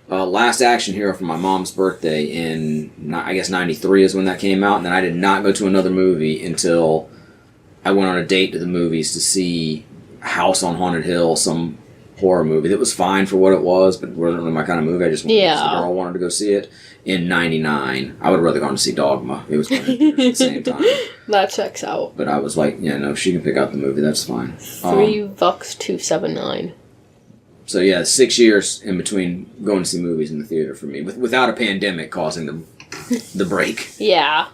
Last Action Hero for my mom's birthday in, I guess, 93 is when that came out. And then I did not go to another movie until I went on a date to the movies to see House on Haunted Hill, some horror movie that was fine for what it was, but wasn't really my kind of movie. I just the girl wanted to go see it. In 99, I would have rather gone to see Dogma. It was playing at the same time. That checks out. But I was like, yeah, no, she can pick out the movie. That's fine. $3.279. So yeah, 6 years in between going to see movies in the theater for me, without a pandemic causing the break. Yeah.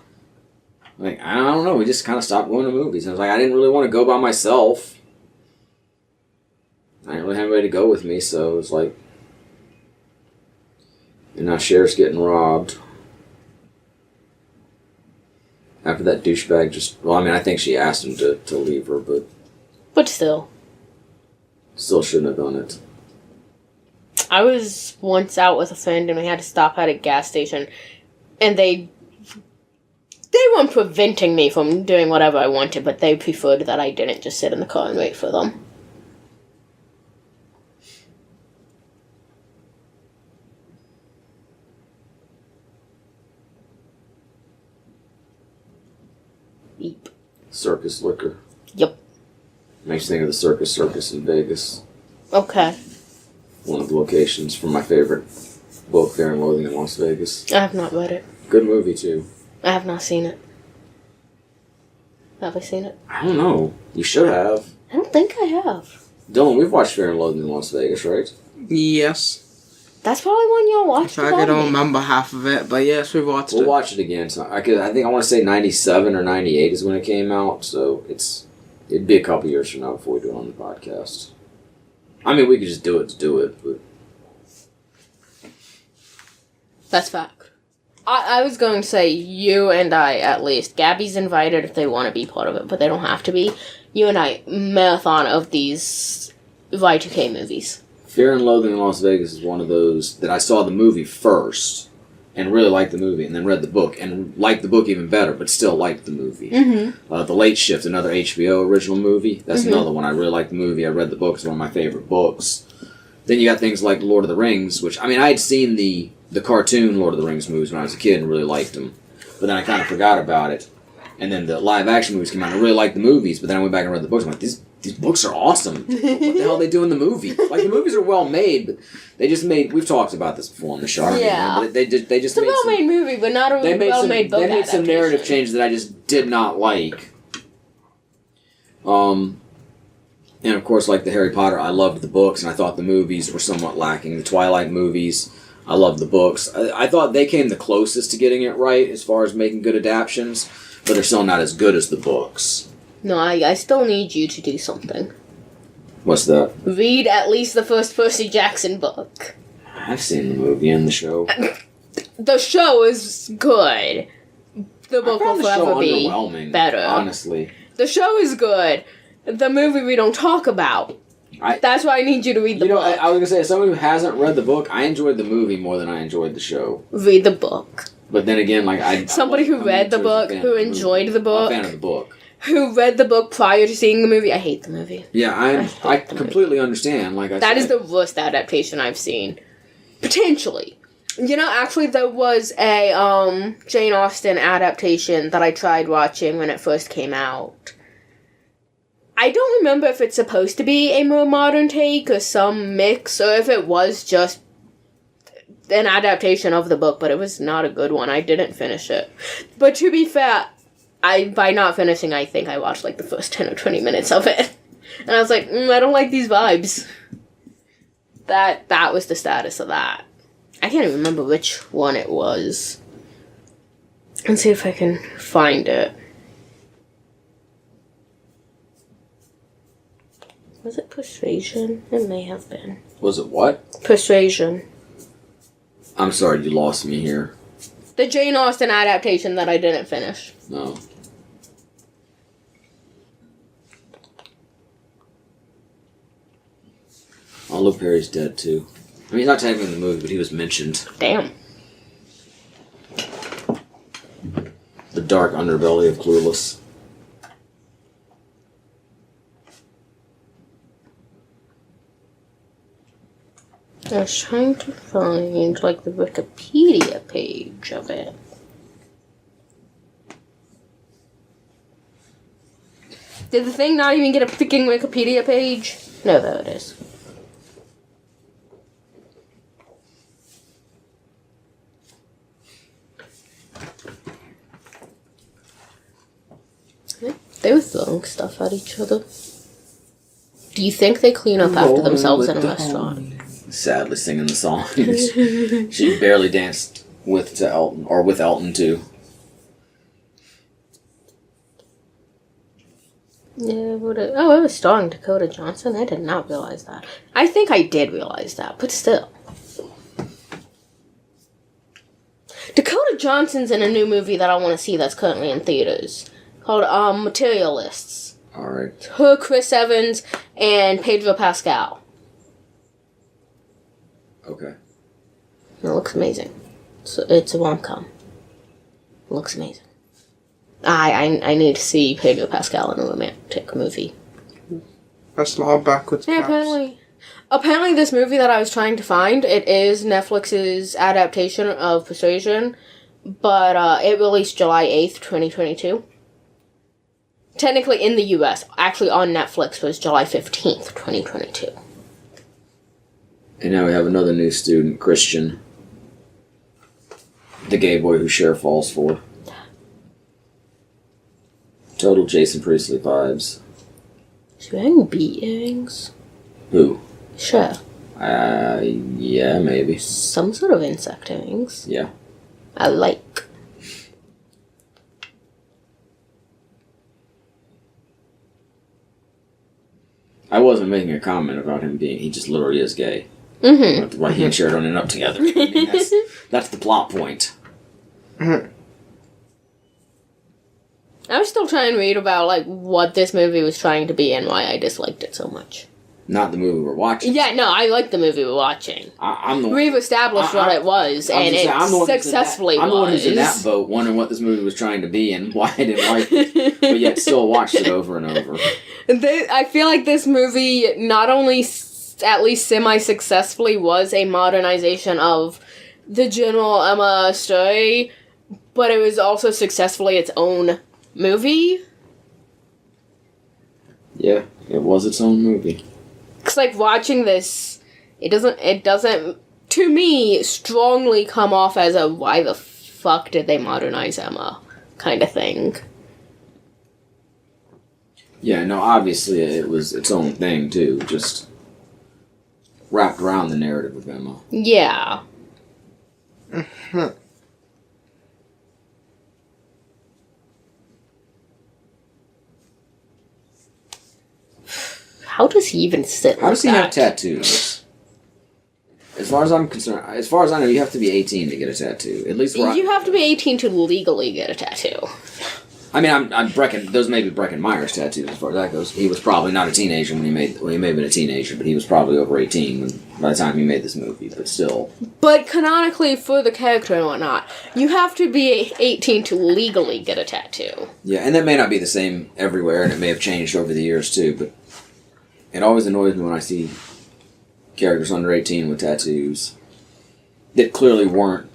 Like, I don't know. We just kind of stopped going to movies. I was like, I didn't really want to go by myself. I didn't really have anybody to go with me, so it was like. And now Cher's getting robbed. After that douchebag just... Well, I mean, I think she asked him to leave her, but... But still. Still shouldn't have done it. I was once out with a friend and we had to stop at a gas station. And they They weren't preventing me from doing whatever I wanted, but they preferred that I didn't just sit in the car and wait for them. Beep. Circus liquor. Yep. Makes you think of the circus in Vegas. Okay. One of the locations from my favorite book, Fear and Loathing in Las Vegas. I have not read it. Good movie, too. I have not seen it. Have I seen it? I don't know. You should have. I don't think I have. Dylan, we've watched Fear and Loathing in Las Vegas, right? Yes. That's probably one y'all watched. I don't remember half of it, but yes, we've watched it. We'll watch it again. So I think I want to say 97 or 98 is when it came out, so it'd be a couple years from now before we do it on the podcast. I mean, we could just do it to do it, but... That's fact. I was going to say, you and I, at least. Gabby's invited if they want to be part of it, but they don't have to be. You and I, marathon of these Y2K movies. Fear and Loathing in Las Vegas is one of those that I saw the movie first and really liked the movie, and then read the book and liked the book even better, but still liked the movie. Mm-hmm. The Late Shift, another HBO original movie. That's another one. I really liked the movie. I read the book. It's one of my favorite books. Then you got things like Lord of the Rings, which, I mean, I had seen the cartoon Lord of the Rings movies when I was a kid and really liked them. But then I kind of forgot about it. And then the live-action movies came out. I really liked the movies, but then I went back and read the books. I'm like, these books are awesome. What the hell are they do in the movie? Like, the movies are well made, but they just made... We've talked about this before on the show. Yeah. But they just It's a well-made movie, but not a well-made book They made some narrative changes that I just did not like. And of course, like the Harry Potter, I loved the books, and I thought the movies were somewhat lacking. The Twilight movies... I love the books. I thought they came the closest to getting it right as far as making good adaptions, but they're still not as good as the books. No, I still need you to do something. What's that? Read at least the first Percy Jackson book. I've seen the movie and the show. The show is good. The book will forever be underwhelming, better. Honestly. The show is good. The movie we don't talk about. That's why I need you to read the book. I was going to say, as someone who hasn't read the book, I enjoyed the movie more than I enjoyed the show. Read the book. But then again, like Somebody who read the book, who enjoyed the book. I'm a fan of the book. Who read the book prior to seeing the movie. I hate the movie. Yeah, I completely understand. That is the worst adaptation I've seen. Potentially. You know, actually, there was a Jane Austen adaptation that I tried watching when it first came out. I don't remember if it's supposed to be a more modern take or some mix, or if it was just an adaptation of the book, but it was not a good one. I didn't finish it. But to be fair, by not finishing, I think I watched like the first 10 or 20 minutes of it. And I was like, I don't like these vibes. That was the status of that. I can't even remember which one it was. Let's see if I can find it. Was it Persuasion? It may have been. Was it what? Persuasion. I'm sorry, you lost me here. The Jane Austen adaptation that I didn't finish. No. Oh, Luke Perry's dead, too. I mean, he's not technically in the movie, but he was mentioned. Damn. The dark underbelly of Clueless. I was trying to find, like, the Wikipedia page of it. Did the thing not even get a freaking Wikipedia page? No, there it is. They were throwing stuff at each other. Do you think they clean up after themselves in a restaurant? Sadly singing the song. She barely danced with Elton too. Yeah, it was starring Dakota Johnson. I did not realize that. I think I did realize that, but still. Dakota Johnson's in a new movie that I want to see that's currently in theaters called Materialists. Alright. Her, Chris Evans, and Pedro Pascal. Okay. It looks amazing. So it's a rom-com. It looks amazing. I need to see Pedro Pascal in a romantic movie. That's a lot of backwards. Yeah, apparently this movie that I was trying to find, it is Netflix's adaptation of Persuasion, but it released July 8th, 2022. Technically in the US, actually on Netflix was July 15th, 2022. And now we have another new student, Christian. The gay boy who Cher falls for. Total Jason Priestley vibes. Is he wearing bee earrings? Who? Sure. Yeah, maybe. Some sort of insect earrings. Yeah. I like. I wasn't making a comment about him being, he just literally is gay. Mm-hmm. Why he and Cher don't end up together. I mean, that's the plot point. Mm-hmm. I was still trying to read about, like, what this movie was trying to be and why I disliked it so much. Not the movie we're watching. Yeah, no, I like the movie we're watching. We've established what it was, and it successfully was. I'm the one who's in that boat, wondering what this movie was trying to be and why I didn't like it, but yet still watched it over and over. I feel like this movie not only, at least semi-successfully, was a modernization of the general Emma story, but it was also successfully its own movie. Yeah, it was its own movie. Cause like watching this, it doesn't to me strongly come off as a why the fuck did they modernize Emma kind of thing. Yeah, no, obviously it was its own thing too, just wrapped around the narrative of Emma. Yeah. How does he even sit? How does he have tattoos? As far as I'm concerned, as far as I know, you have to be 18 to get a tattoo. At least you have to be 18 to legally get a tattoo. I mean, those may be Breckin-Meyer's tattoos as far as that goes. He was probably not a teenager when he may have been a teenager, but he was probably over 18 by the time he made this movie, but still. But canonically, for the character and whatnot, you have to be 18 to legally get a tattoo. Yeah, and that may not be the same everywhere, and it may have changed over the years too, but it always annoys me when I see characters under 18 with tattoos that clearly weren't,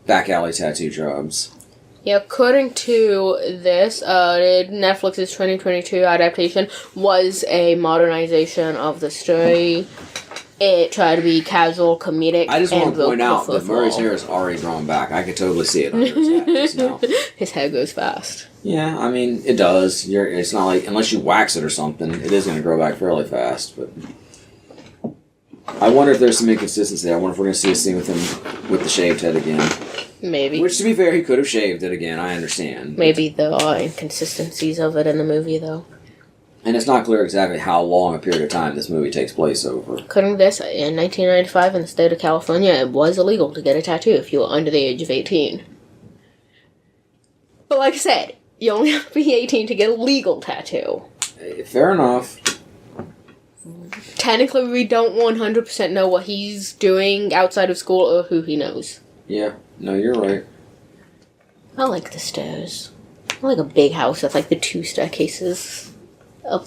back alley tattoo jobs. Yeah, according to this, Netflix's 2022 adaptation was a modernization of the story. It tried to be casual, comedic, I just want to point out that Murray's hair is already grown back. I could totally see it under his hat now. His hair goes fast. Yeah, I mean, it does. It's not like, unless you wax it or something, it is going to grow back fairly fast, but I wonder if there's some inconsistency. I wonder if we're going to see a scene with him with the shaved head again. Maybe. Which, to be fair, he could have shaved it again, I understand. Maybe there are inconsistencies of it in the movie, though. And it's not clear exactly how long a period of time this movie takes place over. According to this, in 1995 in the state of California, it was illegal to get a tattoo if you were under the age of 18. But like I said, you only have to be 18 to get a legal tattoo. Fair enough. Technically, we don't 100% know what he's doing outside of school or who he knows. Yeah, no, you're right. I like the stairs. I like a big house that's like the 2 staircases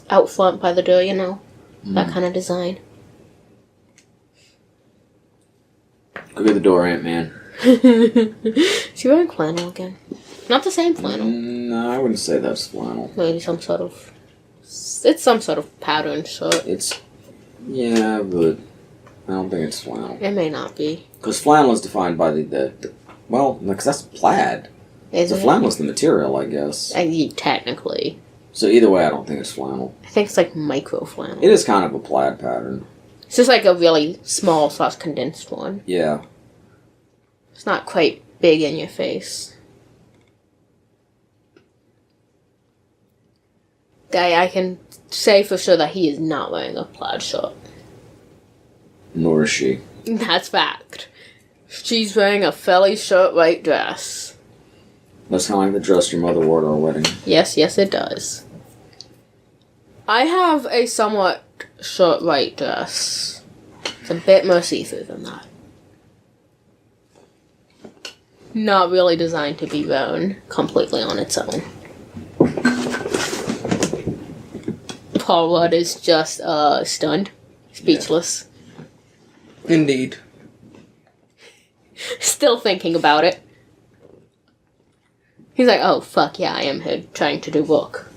out front by the door, That kind of design. Go get the door, Ant-Man. Is he wearing flannel again? Not the same flannel. No, I wouldn't say that's flannel. Maybe some sort of... It's some sort of pattern shirt. Yeah, but I don't think it's flannel. It may not be. Because flannel is defined by well, because that's plaid. So flannel is the material, I guess. Technically. So either way, I don't think it's flannel. I think it's like micro flannel. It is kind of a plaid pattern. It's just like a really small / condensed one. Yeah. It's not quite big in your face. I can say for sure that he is not wearing a plaid shirt. Nor is she. That's fact. She's wearing a fairly short white dress. That's kind of like the dress your mother wore at our wedding. Yes, it does. I have a somewhat short white dress. It's a bit more see-through than that. not really designed to be worn completely on its own. Paul Rudd is just stunned, speechless. Yeah. Indeed. Still thinking about it. He's like, oh fuck yeah, I am here trying to do work.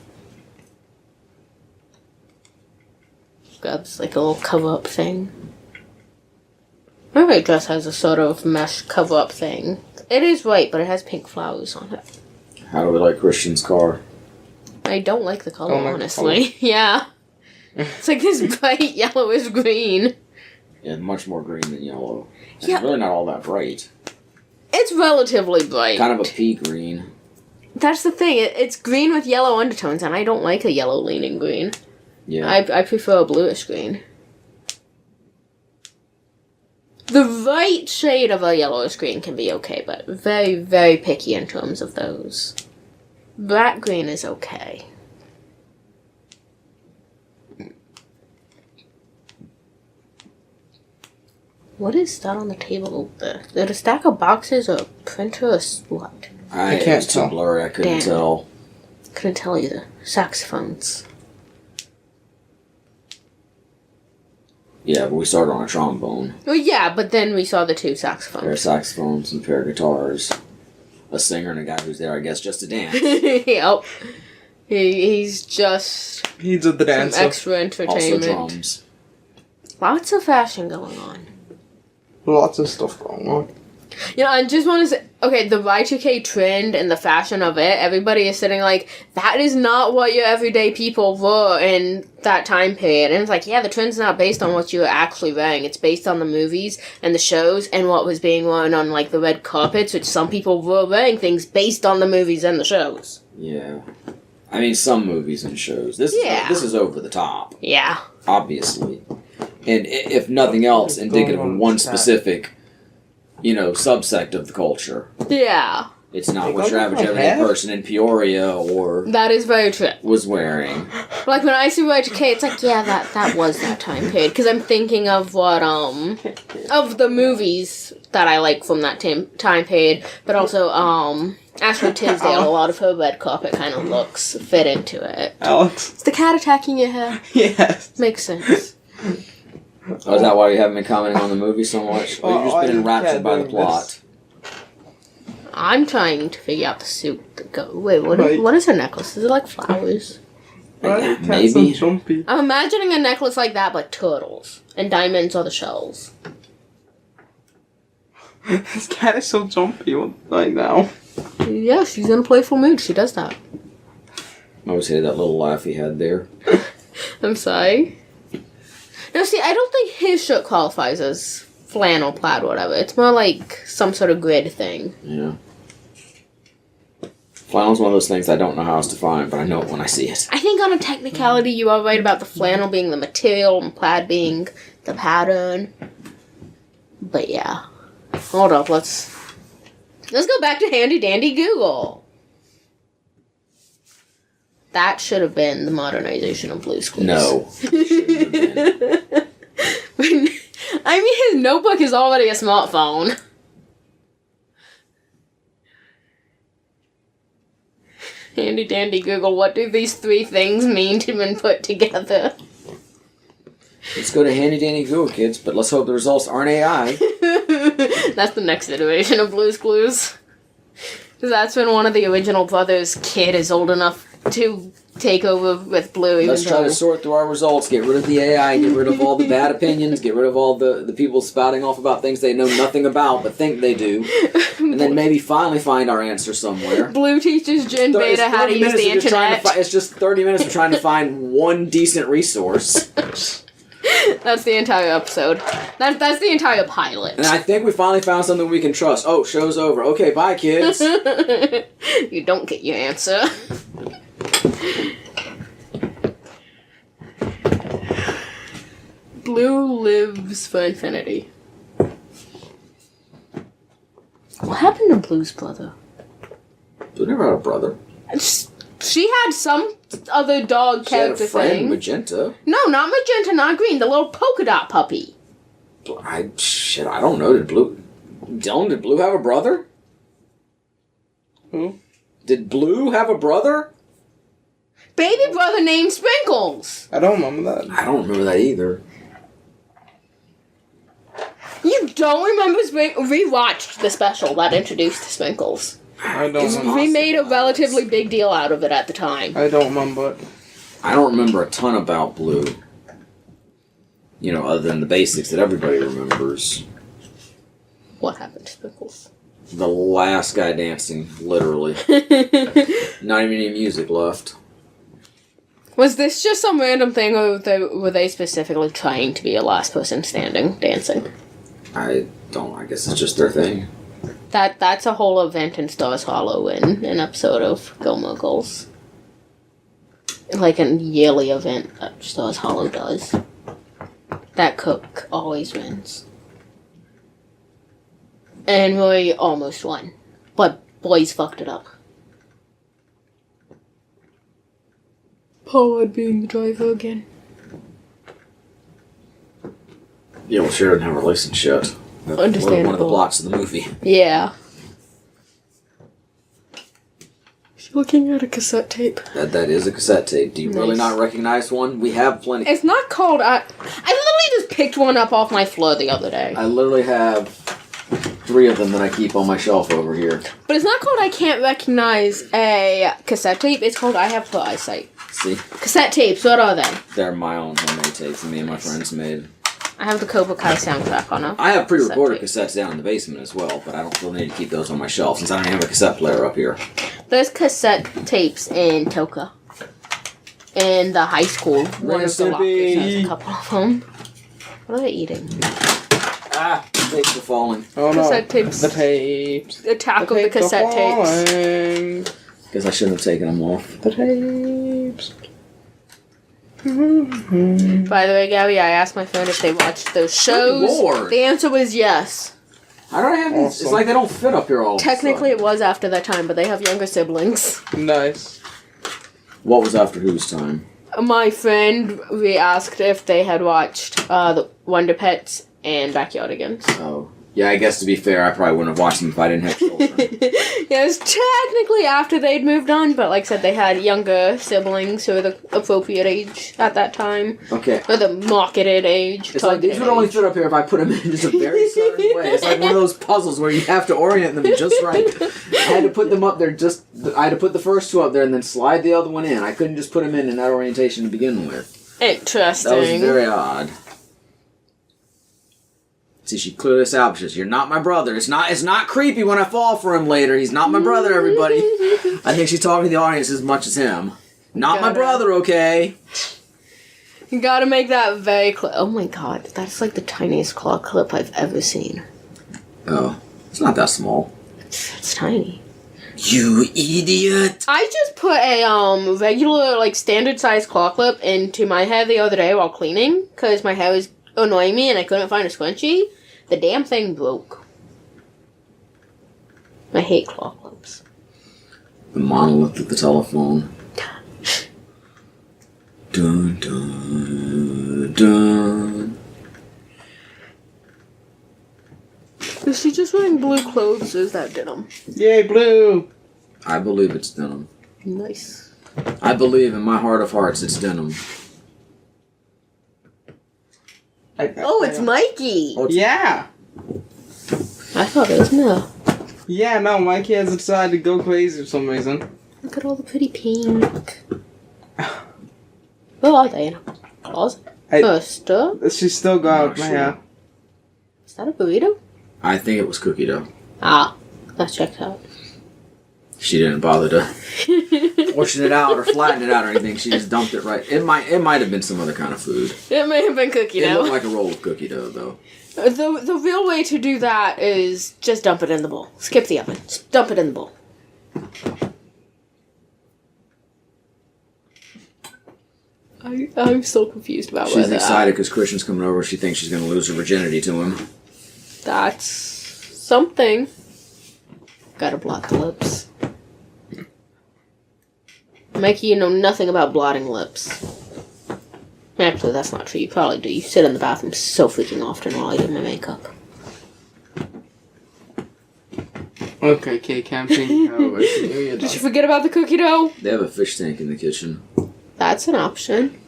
Grabs like a little cover-up thing. My white dress has a sort of mesh cover-up thing. It is white, but it has pink flowers on it. How do we like Christian's car? I don't like the color, honestly. Yeah. It's like this bright yellowish green. Yeah, much more green than yellow. And Yeah. It's really not all that bright. It's relatively bright. Kind of a pea green. That's the thing. It's green with yellow undertones, and I don't like a yellow-leaning green. Yeah. I prefer a bluish green. The right shade of a yellowish green can be okay, but very, very picky in terms of those. Black green is okay. What is that on the table over there? Is it a stack of boxes or a printer or what? I can't It's too tell. blurry. I couldn't Damn. tell. Couldn't tell either. Saxophones. Yeah, but we started on a trombone. Well, yeah, but then we saw the two A pair of saxophones. saxophones and a pair of guitars. A singer and a guy who's there, I guess, just to dance. Yep. He's just He's with the some dancer. extra Also entertainment. drums. Lots of fashion going on. Lots of stuff going on. You know, I just want to say, okay, the Y2K trend and the fashion of it, everybody is sitting like, that is not what your everyday people wore in that time period. And it's like, yeah, the trend's not based on what you were actually wearing. It's based on the movies and the shows and what was being worn on, like, the red carpets, which some people were wearing things based on the movies and the shows. Yeah. I mean, some movies and shows. This is over the top, Yeah. obviously. And if nothing else, indicative of one specific, subsect of the culture. Yeah. It's not what your average everyday person in Peoria or That is very true. was wearing. Like, when I see Y2K, it's like, yeah, that was that time period. Because I'm thinking of what, of the movies that I like from that time period. But also, Ashley Tisdale, a lot of her red carpet kind of looks fit into it. Alex. It's the cat attacking your hair. Yes. Makes sense. Oh, is that why you haven't been commenting on the movie so much? Or you've just been enraptured by the plot? I'm trying to figure out the suit that go. Wait, what is her necklace? Is it like flowers? Maybe. Jumpy. I'm imagining a necklace like that, but turtles. And diamonds are the shells. This cat is so jumpy right now. Yeah, she's in a playful mood. She does that. I always hated that little laugh he had there. I'm sorry. No, see, I don't think his shirt qualifies as flannel, plaid, whatever. It's more like some sort of grid thing. Yeah. Flannel's one of those things I don't know how else to find, but I know it when I see it. I think on a technicality, you are right about the flannel being the material and plaid being the pattern. But yeah. Hold up, let's go back to handy dandy Google. That should have been the modernization of Blue's Clues. No. Shouldn't have been. I mean, his notebook is already a smartphone. Handy dandy Google, what do these three things mean to been put together? Let's go to handy dandy Google, kids, but let's hope the results aren't AI. That's the next iteration of Blue's Clues. Because that's when one of the original brothers' kid is old enough to take over with Blue. Let's try to sort through our results, get rid of the AI, get rid of all the bad opinions, get rid of all the people spouting off about things they know nothing about but think they do, and then maybe finally find our answer somewhere. Blue teaches Gen Beta how to use the internet. It's just 30 minutes of trying to find one decent resource. That's the entire episode. That's the entire pilot. And I think we finally found something we can trust. Oh, show's over. Okay, bye, kids. You don't get your answer. Blue lives for infinity. What happened to Blue's brother? Blue never had a brother. She had some other dog She had a character friend, thing. Magenta. No, not magenta, not green. The little polka dot puppy. I don't know. Did Blue have a brother? Who? Did Blue have a brother? Baby brother named Sprinkles. I don't remember that. I don't remember that either. You don't remember Sprinkles? We watched the special that introduced Sprinkles. I don't remember. We made a relatively big deal out of it at the time. I don't remember it. I don't remember a ton about Blue. You know, other than the basics that everybody remembers. What happened to Sprinkles? The last guy dancing, literally. Not even any music left. Was this just some random thing, or were they specifically trying to be a last person standing dancing? I guess it's just their thing. That's a whole event in Stars Hollow in an episode of Gilmore Girls. Like a yearly event that Stars Hollow does. That cook always wins. And Roy almost won. But boys fucked it up. Pollard being the driver again. Yeah, well, she didn't have her license yet. That's Understandable. one of the plots of the movie. Yeah. She's looking at a cassette tape. That is a cassette tape. Do you really Nice. not recognize one? We have plenty. It's not called... I literally just picked one up off my floor the other day. I literally have 3 of them that I keep on my shelf over here. But it's not called I Can't Recognize a Cassette Tape. It's called I Have Poor Eyesight. See? Cassette tapes, what are they? They're my own homemade tapes that me and my friends made. I have the Cobra Kai soundtrack on them. I have pre-recorded cassettes down in the basement as well, but I don't feel the need to keep those on my shelf since I don't have a cassette player up here. There's cassette tapes in Toka. In the high school. One of the lockers has a couple of them. What are they eating? Ah, tapes are falling. Oh no. Cassette tapes. The tapes. Attack of the cassette tapes. tapes. Guess I shouldn't have taken them off. The tapes. By the way, Gabby, I asked my friend if they watched those shows. Good Lord. The answer was yes. How do I have these? It's like they don't fit up here all Technically, of a it was after that time, but they have younger siblings. Nice. sudden. What was after whose time? My friend, we asked if they had watched the Wonder Pets and Backyardigans. Oh. Yeah, I guess to be fair, I probably wouldn't have watched them if I didn't have children. Yeah, it was technically after they'd moved on, but like I said, they had younger siblings who were the appropriate age at that time. Okay. Or the marketed age. It's like these would only fit up here if I put them in just a very certain way. It's like one of those puzzles where you have to orient them just right. I had to put them up there I had to put the first 2 up there and then slide the other one in. I couldn't just put them in that orientation to begin with. Interesting. That was very odd. See, she cleared this out. She says, "You're not my brother. It's not creepy when I fall for him later. He's not my brother, everybody." I think she's talking to the audience as much as him. Not my brother, okay? You gotta make that very clear. Oh my god, that's like the tiniest claw clip I've ever seen. Oh, it's not that small. It's tiny. You idiot! I just put a regular, like, standard size claw clip into my hair the other day while cleaning, because my hair was annoying me and I couldn't find a scrunchie. The damn thing broke. I hate claw clips. The monolith of the telephone. Dun dun dun. Is she just wearing blue clothes or is that denim? Yay, blue! I believe it's denim. Nice. I believe in my heart of hearts it's denim. Oh, it's Mikey! Oh, Yeah! I thought it was Mel. Yeah, no, my kids decided to go crazy for some reason. Look at all the pretty pink. Where are they? In a closet? Or a store? She's still got my hair. Is that a burrito? I think it was cookie dough. Ah, that checks out. She didn't bother to portion it out or flatten it out or anything. She just dumped it right. It might have been some other kind of food. It may have been cookie It dough. looked like a roll of cookie dough, though. The real way to do that is just dump it in the bowl. Skip the oven. Just dump it in the bowl. I'm so confused about She's excited because Christian's coming over. She thinks she's going to lose her virginity to him. That's something. Gotta blot the lips. Mikey, you know nothing about blotting lips. Actually, that's not true. You probably do. You sit in the bathroom so freaking often while I do my makeup. Okay, camping. Oh, I see. Did you forget about the cookie dough? They have a fish tank in the kitchen. That's an option.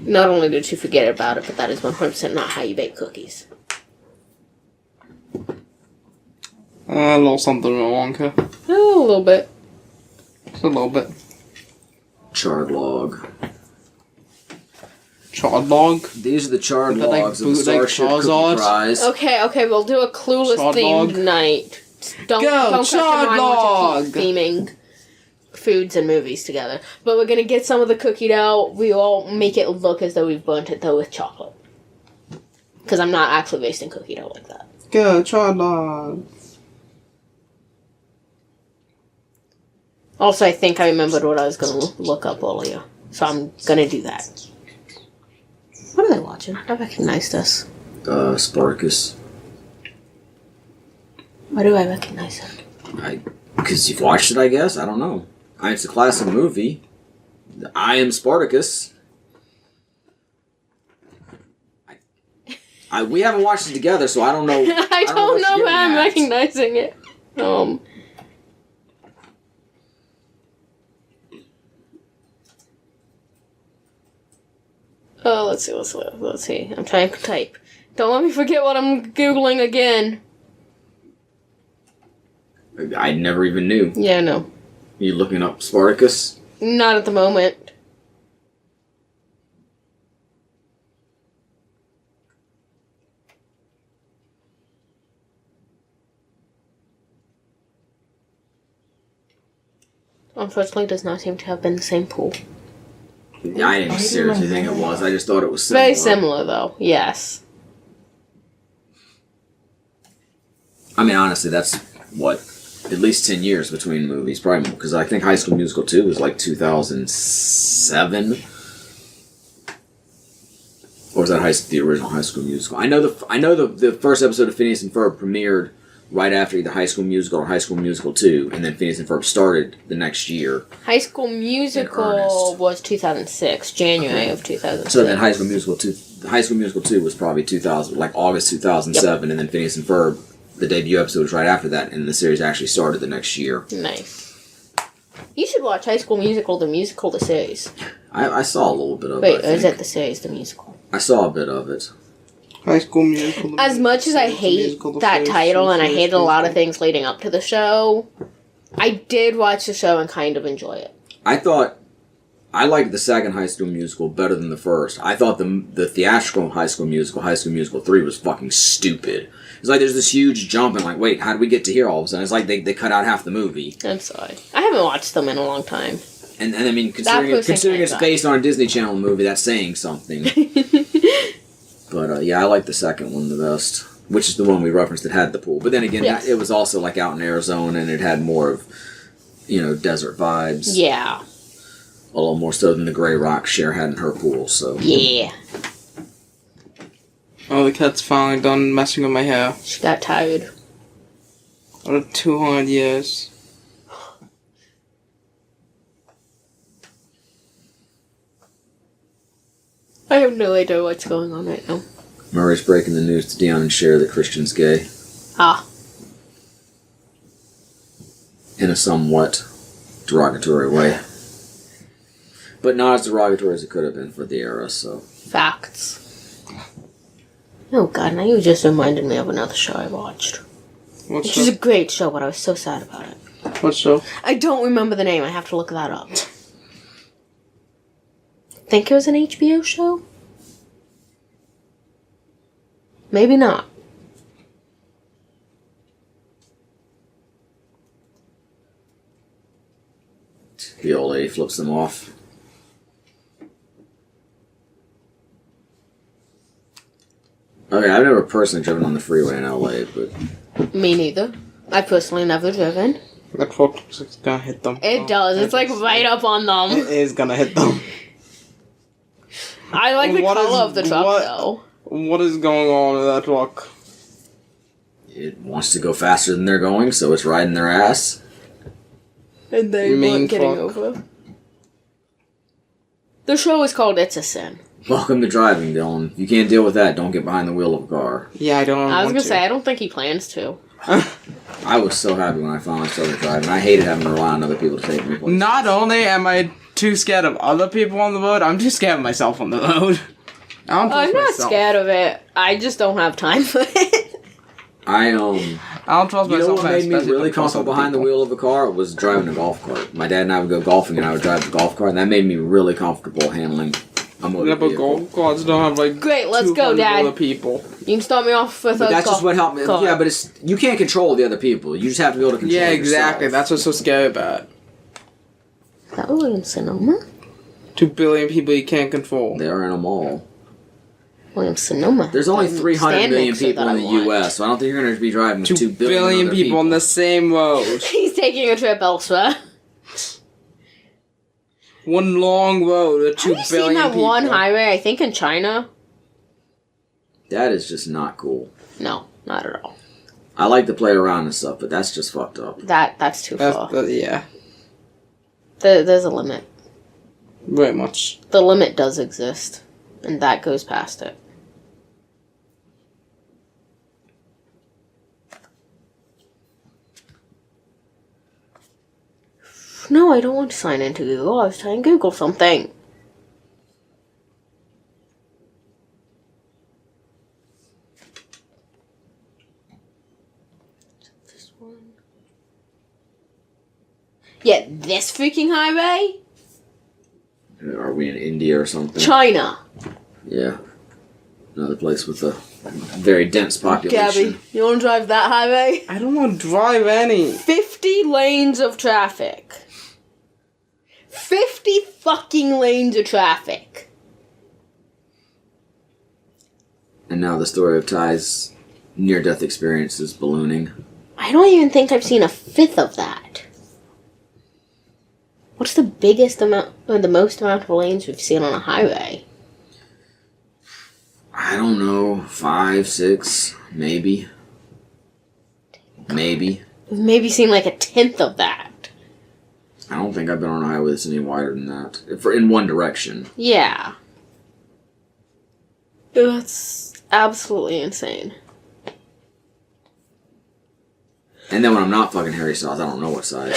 Not only did you forget about it, but that is 100% not how you bake cookies. A little something wrong here. Oh, a little bit. Just a little bit. Charred log. Charred log? These are the charred Like logs of the Starship Cookie Charizard? Prize. Okay, we'll do a Clueless Charred themed log. night. Don't Go, charred log! Theming foods and movies together. But we're gonna get some of the cookie dough. We all make it look as though we've burnt it though with chocolate. Because I'm not actually wasting cookie dough like that. Go, charred log. Also, I think I remembered what I was gonna look up earlier. So I'm gonna do that. What are they watching? I recognize this. Spartacus. Why do I recognize it? Because you've watched it, I guess? I don't know. It's a classic movie. I am Spartacus. We haven't watched it together, so I don't know. I don't know why I'm recognizing it. Oh, let's see. I'm trying to type. Don't let me forget what I'm Googling again. I never even knew. Yeah, no. You looking up Spartacus? Not at the moment. Unfortunately, it does not seem to have been the same pool. Yeah, I didn't seriously think it was. I just thought it was similar. Very similar, though. Yes. I mean, honestly, that's, at least 10 years between movies. Probably more, because I think High School Musical 2 was like 2007. Or was that the original High School Musical? I know the first episode of Phineas and Ferb premiered right after either High School Musical or High School Musical 2, and then Phineas and Ferb started the next year. High School Musical was 2006, January of 2006. So then High School Musical 2 was probably 2000, like August 2007, and then Phineas and Ferb, the debut episode was right after that, and the series actually started the next year. Nice. You should watch High School Musical, the series. I saw a little bit of it. Wait, is it the series, the musical? I saw a bit of it. High School Musical. As much as I hate that title, and I hated a lot of things leading up to the show, I did watch the show and kind of enjoy it. I liked the second High School Musical better than the first. I thought the theatrical High School Musical 3, was fucking stupid. It's like there's this huge jump and like, wait, how did we get to here all of a sudden? It's like they cut out half the movie. I'm sorry. I haven't watched them in a long time. And I mean, considering it's based on a Disney Channel movie, that's saying something. But yeah, I like the second one the best, which is the one we referenced that had the pool. But then again, yes. it was also like out in Arizona, and it had more of, desert vibes. Yeah. A little more so than the Grey Rock Cher had in her pool, so. Yeah. Oh, the cat's finally done messing with my hair. She got tired. Out of 200 years. I have no idea what's going on right now. Murray's breaking the news to Dion and Cher that Christian's gay. Ah. In a somewhat derogatory way. But not as derogatory as it could have been for the era, so. Facts. Oh god, now you just reminded me of another show I watched. What Which show? is a great show, but I was so sad about it. What show? I don't remember the name, I have to look that up. Think it was an HBO show? Maybe not. The old lady flips them off. Okay, I've never personally driven on the freeway in LA, but... Me neither. I've personally never driven. That truck looks like it's gonna hit them. It does, it's like right up on them. It is gonna hit them. I like the color of the truck though. What is going on with that truck? It wants to go faster than they're going, so it's riding their ass. And they weren't getting over. The show is called It's a Sin. Welcome to driving, Dylan. If you can't deal with that, don't get behind the wheel of a car. Yeah, I don't I was want gonna to. say, I don't think he plans to. I was so happy when I finally started driving. I hated having to rely on other people to take me places. Not only am I too scared of other people on the road, I'm too scared of myself on the road. I'm not scared of it. I just don't have time for it. I don't trust myself. You know what made me really comfortable behind the wheel of a car was driving a golf cart. My dad and I would go golfing, and I would drive the golf cart, and that made me really comfortable handling a motor vehicle. Golf carts don't have like great. Let's go, Dad. Other people. You can start me off with a that's just what helped me. Car. Yeah, but you can't control the other people. You just have to be able to control. Yeah, exactly. Yourself. That's what's so scary about it. That was in Sonoma. 2 billion people you can't control. They are in a mall. Williams Sonoma. There's only 300 million people in the U.S., so I don't think you're going to be driving with 2 billion people on the same road. He's taking a trip elsewhere. One long road with 2 billion people. Have you seen that one highway, I think in China? That is just not cool. No, not at all. I like to play around and stuff, but that's just fucked up. That's too far. Yeah. There's a limit. Very much. The limit does exist, and that goes past it. No, I don't want to sign into Google. I was trying to Google something. This one. Yeah, this freaking highway? Are we in India or something? China. Yeah. Another place with a very dense population. Gabby, you want to drive that highway? I don't want to drive any. 50 lanes of traffic. 50 fucking lanes of traffic. And now the story of Ty's near-death experience is ballooning. I don't even think I've seen a fifth of that. What's the biggest amount, or the most amount of lanes we've seen on a highway? I don't know, 5, 6, maybe. Maybe. We've maybe seen like a tenth of that. I don't think I've been on a highway that's any wider than that. In one direction. Yeah. That's absolutely insane. And then when I'm not fucking Harry Styles, I don't know what size.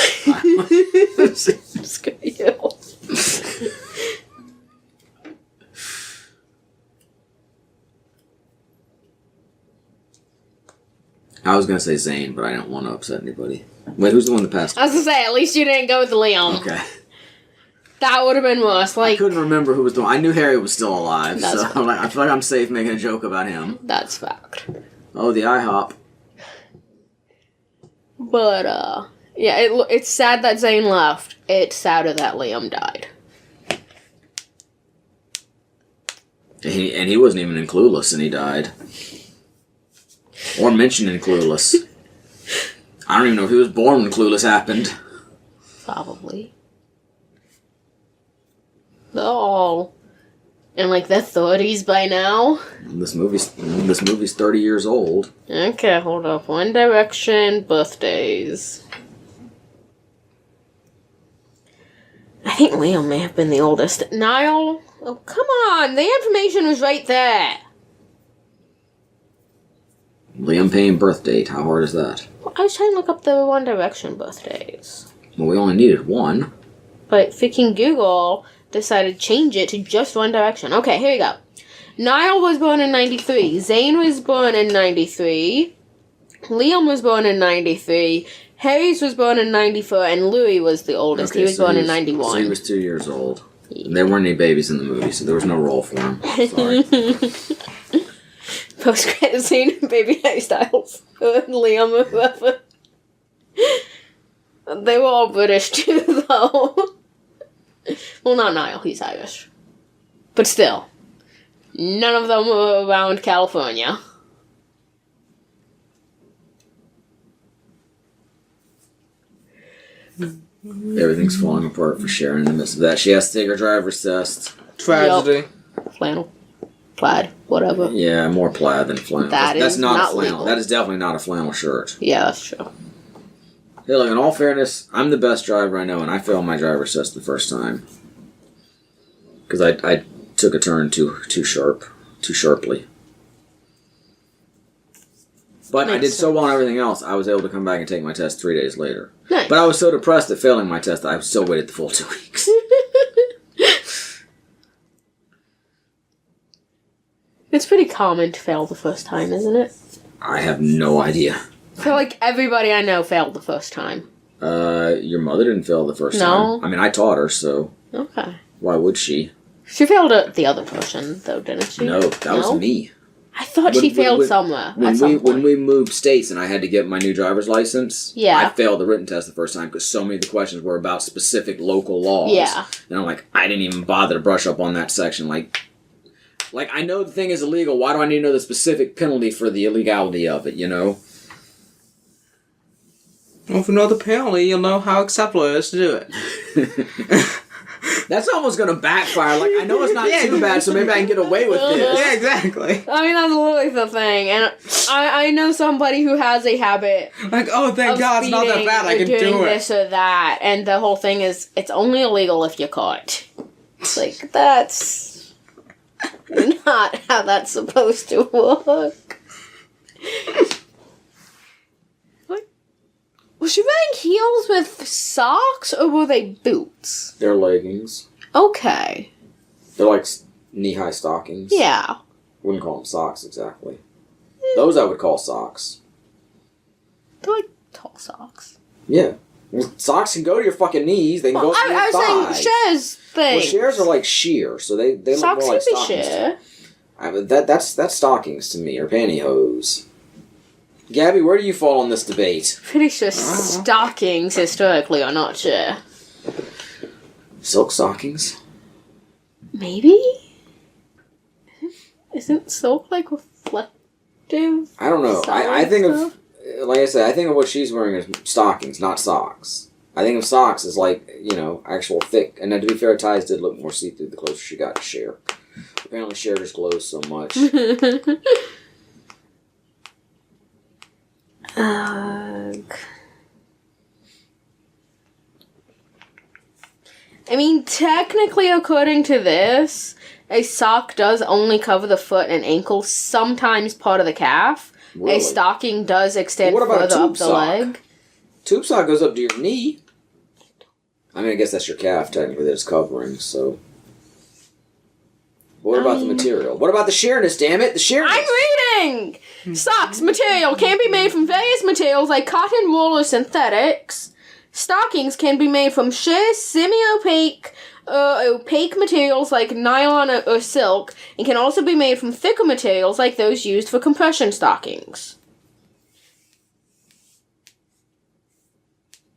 Screw you. I was going to say Zayn, but I didn't want to upset anybody. Wait, who's the one that passed? I was going to say, at least you didn't go with Liam. Okay. That would have been worse. I couldn't remember who was the one. I knew Harry was still alive, That's so I feel like I'm safe making a joke about him. That's fact. Oh, the IHOP. But, yeah, it's sad that Zayn left. It's sadder that Liam died. And he wasn't even in Clueless, and he died. Or mentioned in Clueless. I don't even know if he was born when Clueless happened. Probably. They're all in like their 30s by now. This movie's 30 years old. Okay, hold up. One Direction birthdays. I think Liam may have been the oldest. Niall? Oh, come on! The information was right there. Liam Payne birth date. How hard is that? I was trying to look up the One Direction birthdays. Well, we only needed one. But freaking Google decided to change it to just One Direction. Okay, here we go. Niall was born in 93. Zayn was born in 93. Liam was born in 93. Harry's was born in 94. And Louis was the oldest. Okay, he was born in 91. So he was 2 years old. Yeah. There weren't any babies in the movie, so there was no role for him. Sorry. Post-credit scene, baby Harry Styles. Liam or whoever. They were all British too, though. Well, not Niall, he's Irish. But still. None of them were around California. Everything's falling apart for Sharon in the midst of that. She has to take her driver's test. Tragedy. Yep. Flannel. Plaid. Whatever. Yeah, more plaid than flannel. That's not a flannel. Legal. That is definitely not a flannel shirt. Yeah, that's true. Hey, look, in all fairness, I'm the best driver I know, and I failed my driver's test the first time. Because I took a turn too sharply. But I Makes did so well on everything else, I was able to come back and take my test 3 days later. Nice. But I was so depressed at failing my test that I still waited the full 2 weeks. It's pretty common to fail the first time, isn't it? I have no idea. I feel like everybody I know failed the first time. Your mother didn't fail the first time. I mean, I taught her, so... Okay. Why would she? She failed at the other person, though, didn't she? No, that was me. I thought she failed somewhere. When we moved states and I had to get my new driver's license, yeah. I failed the written test the first time because so many of the questions were about specific local laws. Yeah. And I'm like, I didn't even bother to brush up on that section. Like I know the thing is illegal. Why do I need to know the specific penalty for the illegality of it, you know? Well, if you know the penalty, you'll know how acceptable it is to do it. That's almost going to backfire. Like, I know it's not too bad, so maybe I can get away with this. Yeah, exactly. I mean, that's literally the thing. And I know somebody who has a habit like, oh, thank God, it's not that bad, I can do it. Doing this or that. And the whole thing is, it's only illegal if you're caught. It's like, that's not how that's supposed to work. Was she wearing heels with socks, or were they boots? They're leggings. Okay. They're like knee-high stockings. Yeah. Wouldn't call them socks, exactly. Those I would call socks. They're like tall socks. Yeah. Well, socks can go to your fucking knees. They can go to your thighs. I was saying Cher's thing. Well, shears are like sheer, so they look socks more like can be stockings. sheer. I mean, that's stockings to me, or pantyhose. Gabby, where do you fall on this debate? Pretty sure stockings historically are not sheer. Silk stockings? Maybe? Isn't silk like reflective? I don't know. I think of, like I said, I think of what she's wearing as stockings, not socks. I think of socks as like, you know, actual thick. And then to be fair, ties did look more see-through the closer she got to Cher. Apparently Cher just glows so much. I mean, technically, according to this, a sock does only cover the foot and ankle, sometimes part of the calf. Really? A stocking does extend further up the leg. Tube sock goes up to your knee. I mean, I guess that's your calf, technically, that it's covering, so... What about the material? What about the sheerness, damn it? The sheerness! I'm reading! Socks material can be made from various materials like cotton, wool, or synthetics. Stockings can be made from sheer, semi-opaque, opaque materials like nylon or silk, and can also be made from thicker materials like those used for compression stockings.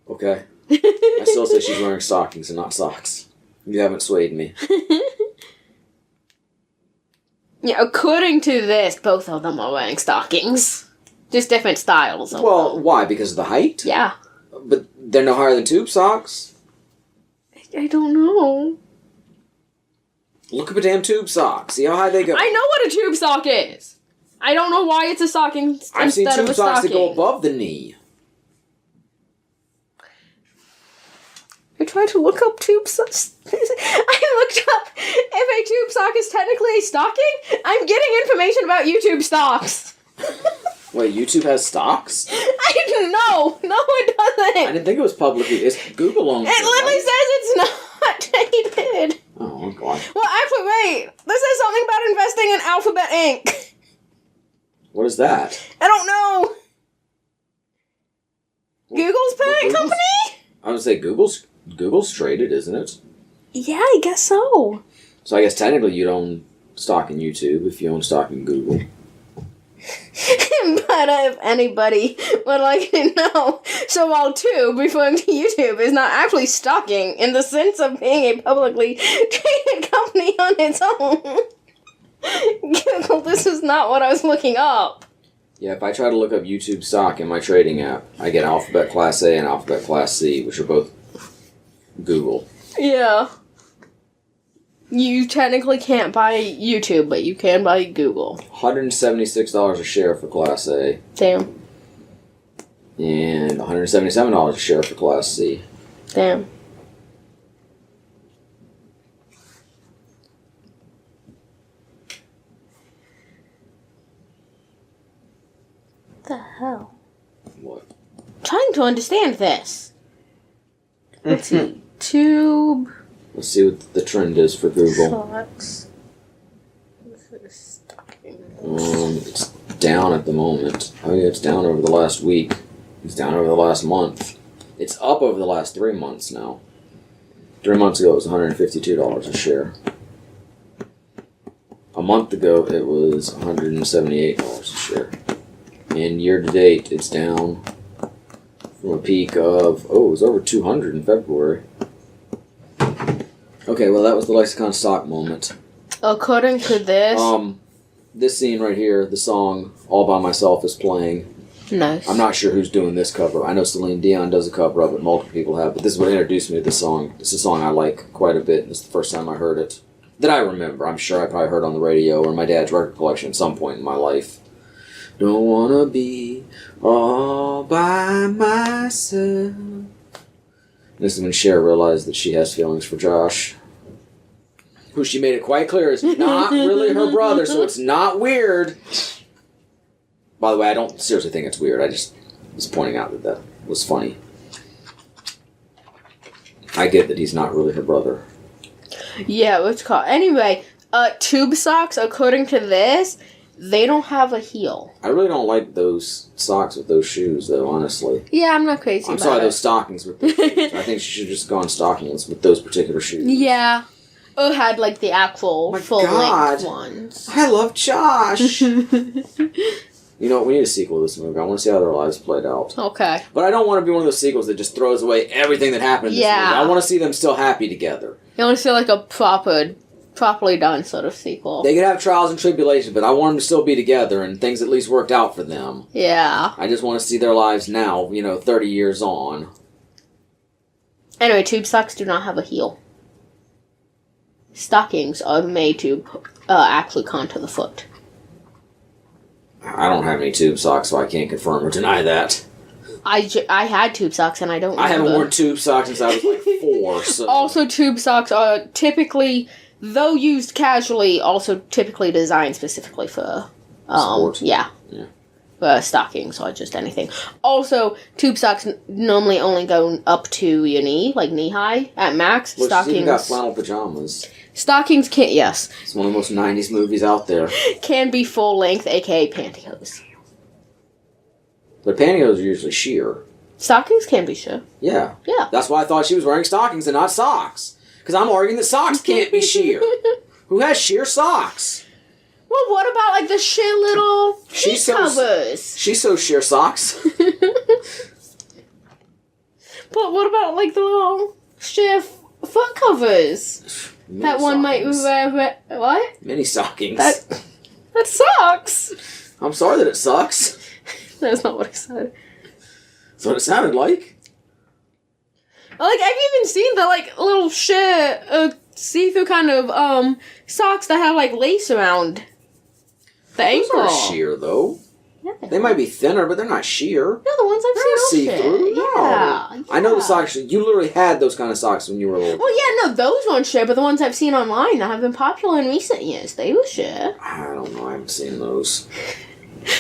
Okay. I still say she's wearing stockings and not socks. You haven't swayed me. Yeah, according to this, both of them are wearing stockings. Just different styles. Well, why? Because of the height? Yeah. But they're no higher than tube socks. I don't know. Look up a damn tube sock. See how high they go. I know what a tube sock is. I don't know why it's a stocking instead of a stocking. I've seen tube socks that go above the knee. I tried to look up tube socks. I looked up if a tube sock is technically a stocking. I'm getting information about YouTube stocks. Wait, YouTube has stocks? I didn't know. No, it doesn't. I didn't think it was publicly. It's Google owns it. It literally says it's not dated. Oh, God. Well, actually, wait. This says something about investing in Alphabet Inc. What is that? I don't know. Google's parent company? I would say Google's traded, isn't it? Yeah, I guess so. So I guess technically you'd own stock in YouTube if you own stock in Google. But if anybody would like to know, so while Tube, referring to YouTube, is not actually stocking in the sense of being a publicly traded company on its own, Google, this is not what I was looking up. Yeah, if I try to look up YouTube stock in my trading app, I get Alphabet Class A and Alphabet Class C, which are both Google. Yeah. You technically can't buy YouTube, but you can buy Google. $176 a share for Class A. Damn. And $177 a share for Class C. Damn. the hell? What? Trying to understand this. Let's see. Tube. Let's see what the trend is for Google. Socks. It's down at the moment. Oh yeah, it's down over the last week. It's down over the last month. It's up over the last 3 months now. 3 months ago it was $152 a share. A month ago it was $178 a share. And year to date it's down from a peak of, it was over 200 in February. Okay, well that was the LexiCon stock moment. According to this... This scene right here, the song All By Myself is playing. Nice. I'm not sure who's doing this cover. I know Celine Dion does a cover of it, multiple people have, but this is what introduced me to the song. It's a song I like quite a bit, and it's the first time I heard it. That I remember. I'm sure I probably heard it on the radio or in my dad's record collection at some point in my life. Don't wanna be all by myself. This is when Cher realized that she has feelings for Josh, who she made it quite clear is not really her brother, so it's not weird. By the way, I don't seriously think it's weird. I just was pointing out that that was funny. I get that he's not really her brother. Yeah, let's call. Anyway, tube socks, according to this, they don't have a heel. I really don't like those socks with those shoes, though, honestly. Yeah, I'm not crazy about those stockings with those shoes. I think she should just go on stockingless with those particular shoes. Yeah. Or had, like, the actual full-length ones. I love Josh! You know what? We need a sequel to this movie. I want to see how their lives played out. Okay. But I don't want to be one of those sequels that just throws away everything that happened in this movie. I want to see them still happy together. You want to see, like, a properly done sort of sequel. They could have trials and tribulations, but I want them to still be together and things at least worked out for them. Yeah. I just want to see their lives now, 30 years on. Anyway, tube socks do not have a heel. Stockings are made to actually contour the foot. I don't have any tube socks, so I can't confirm or deny that. I had tube socks and I don't remember. I haven't worn tube socks since I was like 4, so... Also, tube socks are typically, though used casually, also typically designed specifically for... sport. Yeah. For stockings or just anything. Also, tube socks normally only go up to your knee, like knee high, at max. Look, Stockings... she's even got flannel pajamas. Stockings can't... Yes. It's one of the most 90s movies out there. Can be full length, aka pantyhose. But pantyhose are usually sheer. Stockings can be sheer. Yeah. Yeah. That's why I thought she was wearing stockings and not socks. Because I'm arguing that socks can't be sheer. Who has sheer socks? Well, what about, like, the sheer little feet covers? She sews sheer socks. But what about, like, the little sheer foot covers? Mini that one might wear... What? Mini stockings. That sucks. I'm sorry that it sucks. That's not what I said. That's what it sounded like. Like, I've even seen the, like, little sheer, see-through kind of, socks that have, like, lace around the ankle. Those aren't sheer, though. Yeah. They might be thinner, but they're not sheer. No, the ones I've seen are see-through. sheer. No. Yeah. I know the socks. You literally had those kind of socks when you were little. Well, yeah, no, those weren't sheer, but the ones I've seen online that have been popular in recent years, they were sheer. I don't know. I haven't seen those.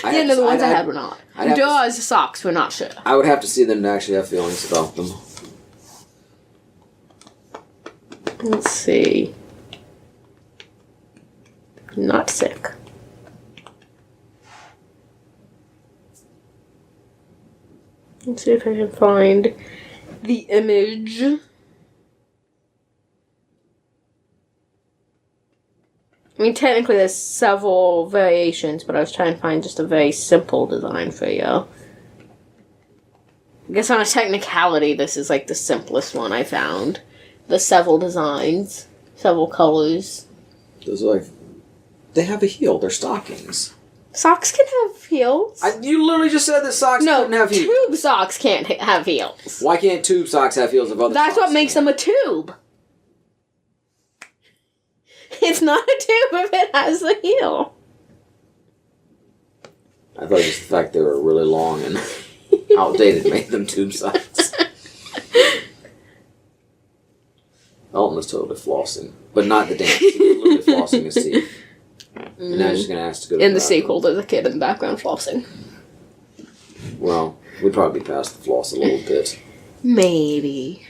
Yeah, no, the ones I had were not. Dora's socks were not sheer. I would have to see them to actually have feelings about them. Let's see. Not sick. Let's see if I can find the image. I mean, technically there's several variations, but I was trying to find just a very simple design for you. I guess on a technicality, this is like the simplest one I found. The several designs, several colors. Those are like... They have a heel. They're stockings. Socks can have heels. You literally just said that socks couldn't have heels. Tube socks can't have heels. Why can't tube socks have heels if other That's socks what makes them a tube. It's not a tube if it has a heel. I thought it was the fact they were really long and outdated made them tube socks. Elton was totally flossing. But not the dance. He was literally flossing his teeth. And now he's just going to ask to go to In the bathroom. sequel, there's a kid in the background flossing. Well, we'd probably be past the floss a little bit. Maybe.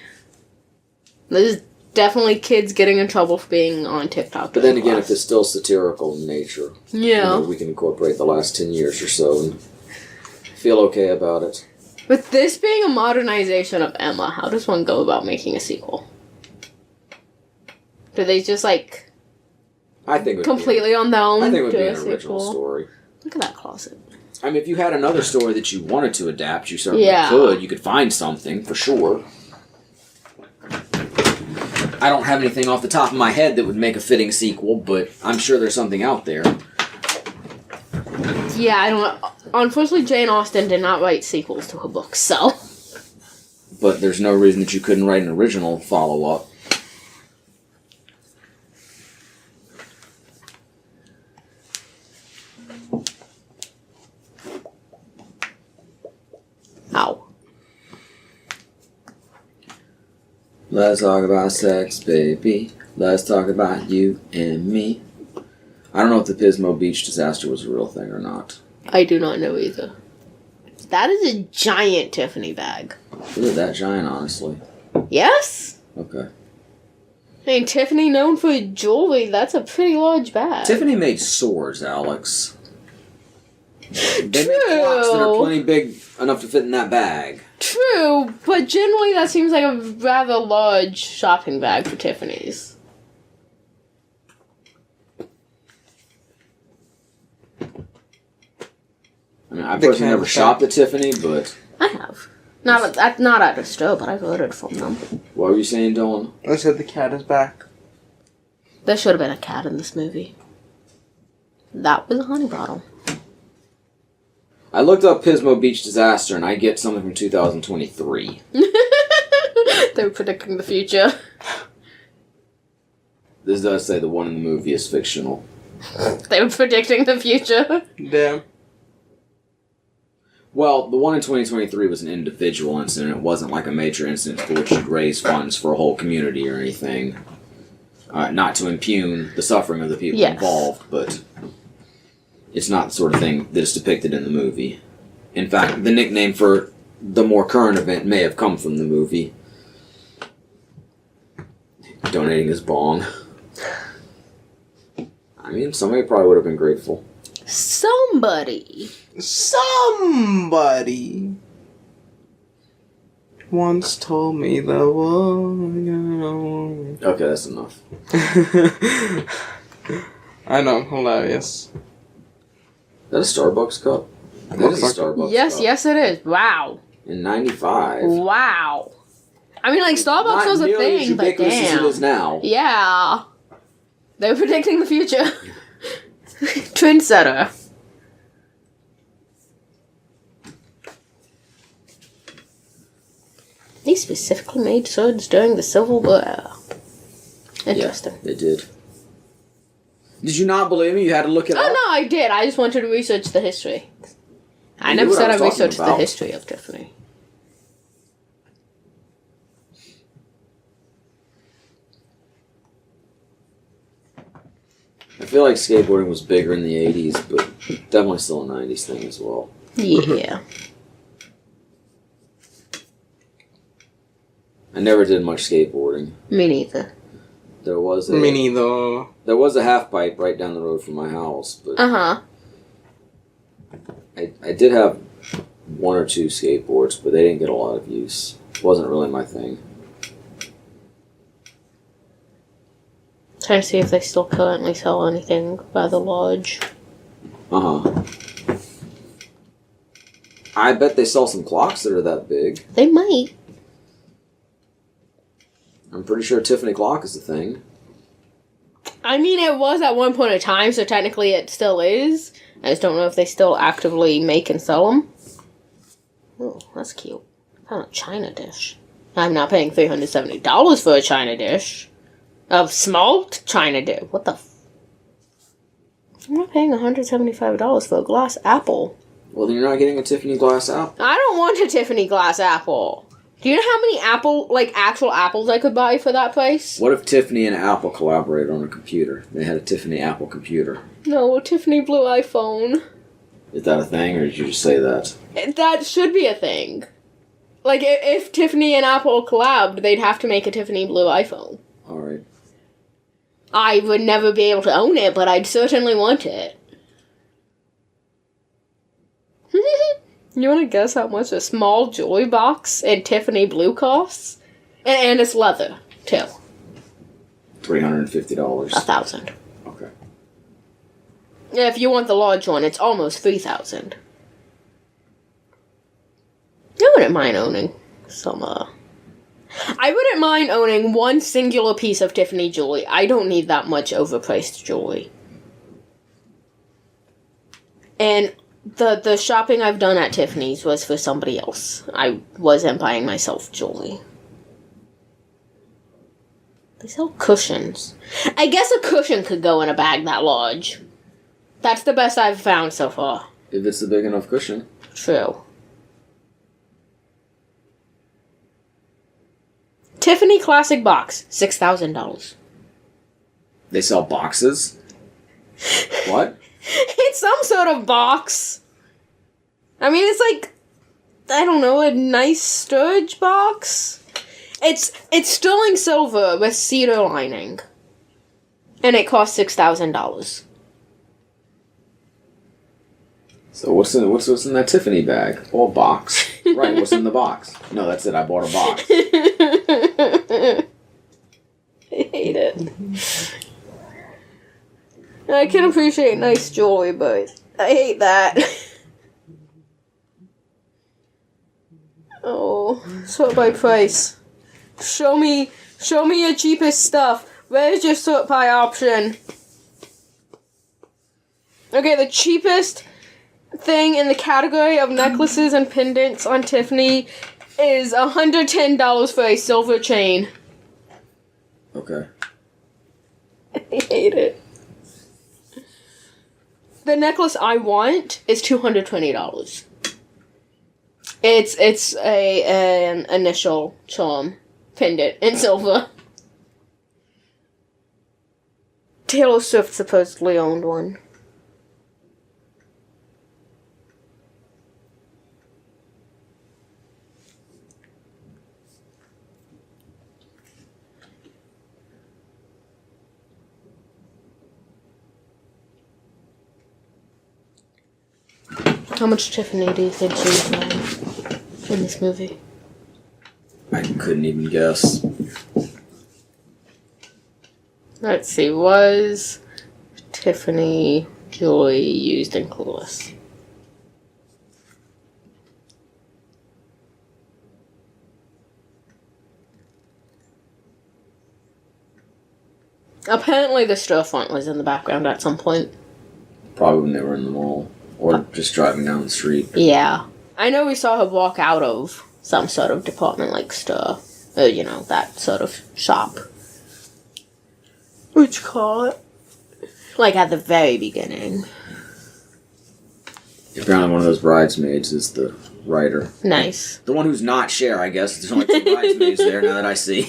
There's definitely kids getting in trouble for being on TikTok. But then again, if it's still satirical in nature, yeah, we can incorporate the last 10 years or so and feel okay about it. With this being a modernization of Emma, how does one go about making a sequel? Do they just like I think it would completely on their own I think it would do be a an original sequel? story. Look at that closet. I mean, if you had another story that you wanted to adapt, you certainly could. You could find something, for sure. I don't have anything off the top of my head that would make a fitting sequel, but I'm sure there's something out there. Yeah, I don't know. Unfortunately, Jane Austen did not write sequels to her books, so... But there's no reason that you couldn't write an original follow-up. Ow. Let's talk about sex, baby. Let's talk about you and me. I don't know if the Pismo Beach disaster was a real thing or not. I do not know either. That is a giant Tiffany bag. Is it that giant, honestly? Yes? Okay. I mean, Tiffany known for jewelry, that's a pretty large bag. Tiffany made swords, Alex. They make clocks that are plenty big enough to fit in that bag. True, but generally that seems like a rather large shopping bag for Tiffany's. I mean, I've personally never shopped at Tiffany, but... I have. Not at a store, but I've ordered from them. What were you saying, Dylan? I said the cat is back. There should have been a cat in this movie. That was a honey bottle. I looked up Pismo Beach disaster, and I get something from 2023. They were predicting the future. This does say the one in the movie is fictional. They were predicting the future. Damn. Well, the one in 2023 was an individual incident. It wasn't like a major incident for which you'd raise funds for a whole community or anything. Not to impugn the suffering of the people involved, but it's not the sort of thing that is depicted in the movie. In fact, the nickname for the more current event may have come from the movie. Donating his bong. I mean, somebody probably would have been grateful. Somebody once told me the world. Okay, that's enough. I know, hilarious. Is that a Starbucks cup? That is a Starbucks yes, cup. Yes, it is. Wow. In 95. Wow. I mean, like, Starbucks was a thing, but damn. As it is now. Yeah. They were predicting the future. Trendsetter. They specifically made swords during the Civil War. Interesting. Yeah, they did. Did you not believe me? You had to look it up? Oh, no, I did. I just wanted to research the history. I never said I researched the history of Tiffany. I feel like skateboarding was bigger in the 80s, but definitely still a 90s thing as well. Yeah. I never did much skateboarding. Me neither. There was a half pipe right down the road from my house, but I did have one or two skateboards, but they didn't get a lot of use. It wasn't really my thing. Trying to see if they still currently sell anything by the lodge. I bet they sell some clocks that are that big. They might. I'm pretty sure Tiffany clock is a thing. I mean, it was at one point in time, so technically it still is. I just don't know if they still actively make and sell them. Oh, that's cute. I found a china dish. I'm not paying $370 for a china dish. A small china dish. What the I'm not paying $175 for a glass apple. Well, then you're not getting a Tiffany glass apple. I don't want a Tiffany glass apple. Do you know how many actual apples I could buy for that price? What if Tiffany and Apple collaborated on a computer? They had a Tiffany Apple computer. No, a Tiffany blue iPhone. Is that a thing, or did you just say that? That should be a thing. Like, if Tiffany and Apple collabed, they'd have to make a Tiffany blue iPhone. Alright. I would never be able to own it, but I'd certainly want it. You want to guess how much a small Joy box in Tiffany blue costs? And it's leather, too. $350. $1,000. Okay. Yeah, if you want the large one, it's almost $3,000. I wouldn't mind owning some, I wouldn't mind owning one singular piece of Tiffany jewelry. I don't need that much overpriced jewelry. And the shopping I've done at Tiffany's was for somebody else. I wasn't buying myself jewelry. They sell cushions. I guess a cushion could go in a bag that large. That's the best I've found so far. If it's a big enough cushion. True. Tiffany Classic Box, $6,000. They sell boxes? What? It's some sort of box. I mean, it's like, I don't know, a nice storage box. It's sterling silver with cedar lining. And it costs $6,000. So what's in that Tiffany bag? Oh, box. Right, what's in the box? No, that's it, I bought a box. I hate it. I can appreciate nice jewelry, but I hate that. Oh, sort by price. Show me your cheapest stuff. Where's your sort by option? Okay, the cheapest thing in the category of necklaces and pendants on Tiffany is $110 for a silver chain. Okay. I hate it. The necklace I want is $220. It's an initial charm pendant in silver. Taylor Swift supposedly owned one. How much Tiffany do you think she's in this movie? I couldn't even guess. Let's see, was Tiffany jewelry used in Clueless? Apparently the storefront was in the background at some point. Probably when they were in the mall. Or just driving down the street. Yeah. I know we saw her walk out of some sort of department-like store. Or, that sort of shop. What'd you call it? Like at the very beginning. Apparently one of those bridesmaids is the writer. Nice. The one who's not Cher, I guess. There's only two bridesmaids there now that I see.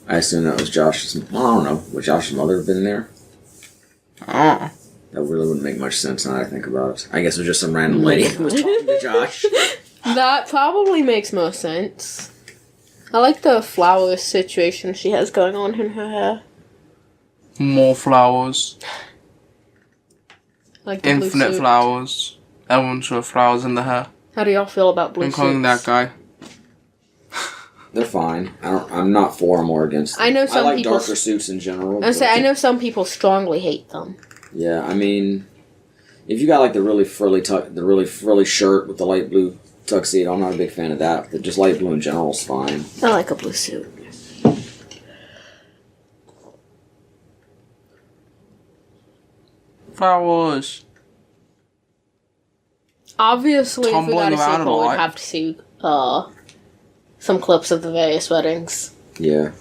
I assume that was Josh's... Well, I don't know. Would Josh's mother have been there? Oh. That really wouldn't make much sense now that I think about it. I guess it was just some random lady who was talking to Josh. That probably makes more sense. I like the flower situation she has going on in her hair. More flowers. Like the Infinite blue suit. flowers. Everyone should have flowers in the hair. How do y'all feel about blue Including suits? that guy. They're fine. I'm not for them or against them. I know some I like people... darker suits in general. I know some people strongly hate them. Yeah, I mean, if you got like the really frilly shirt with the light blue tuxedo, I'm not a big fan of that. But just light blue in general is fine. I like a blue suit. Flowers. Obviously, if we Tumbling got a around a sequel, we'd lot. have to see some clips of the various weddings. Yeah.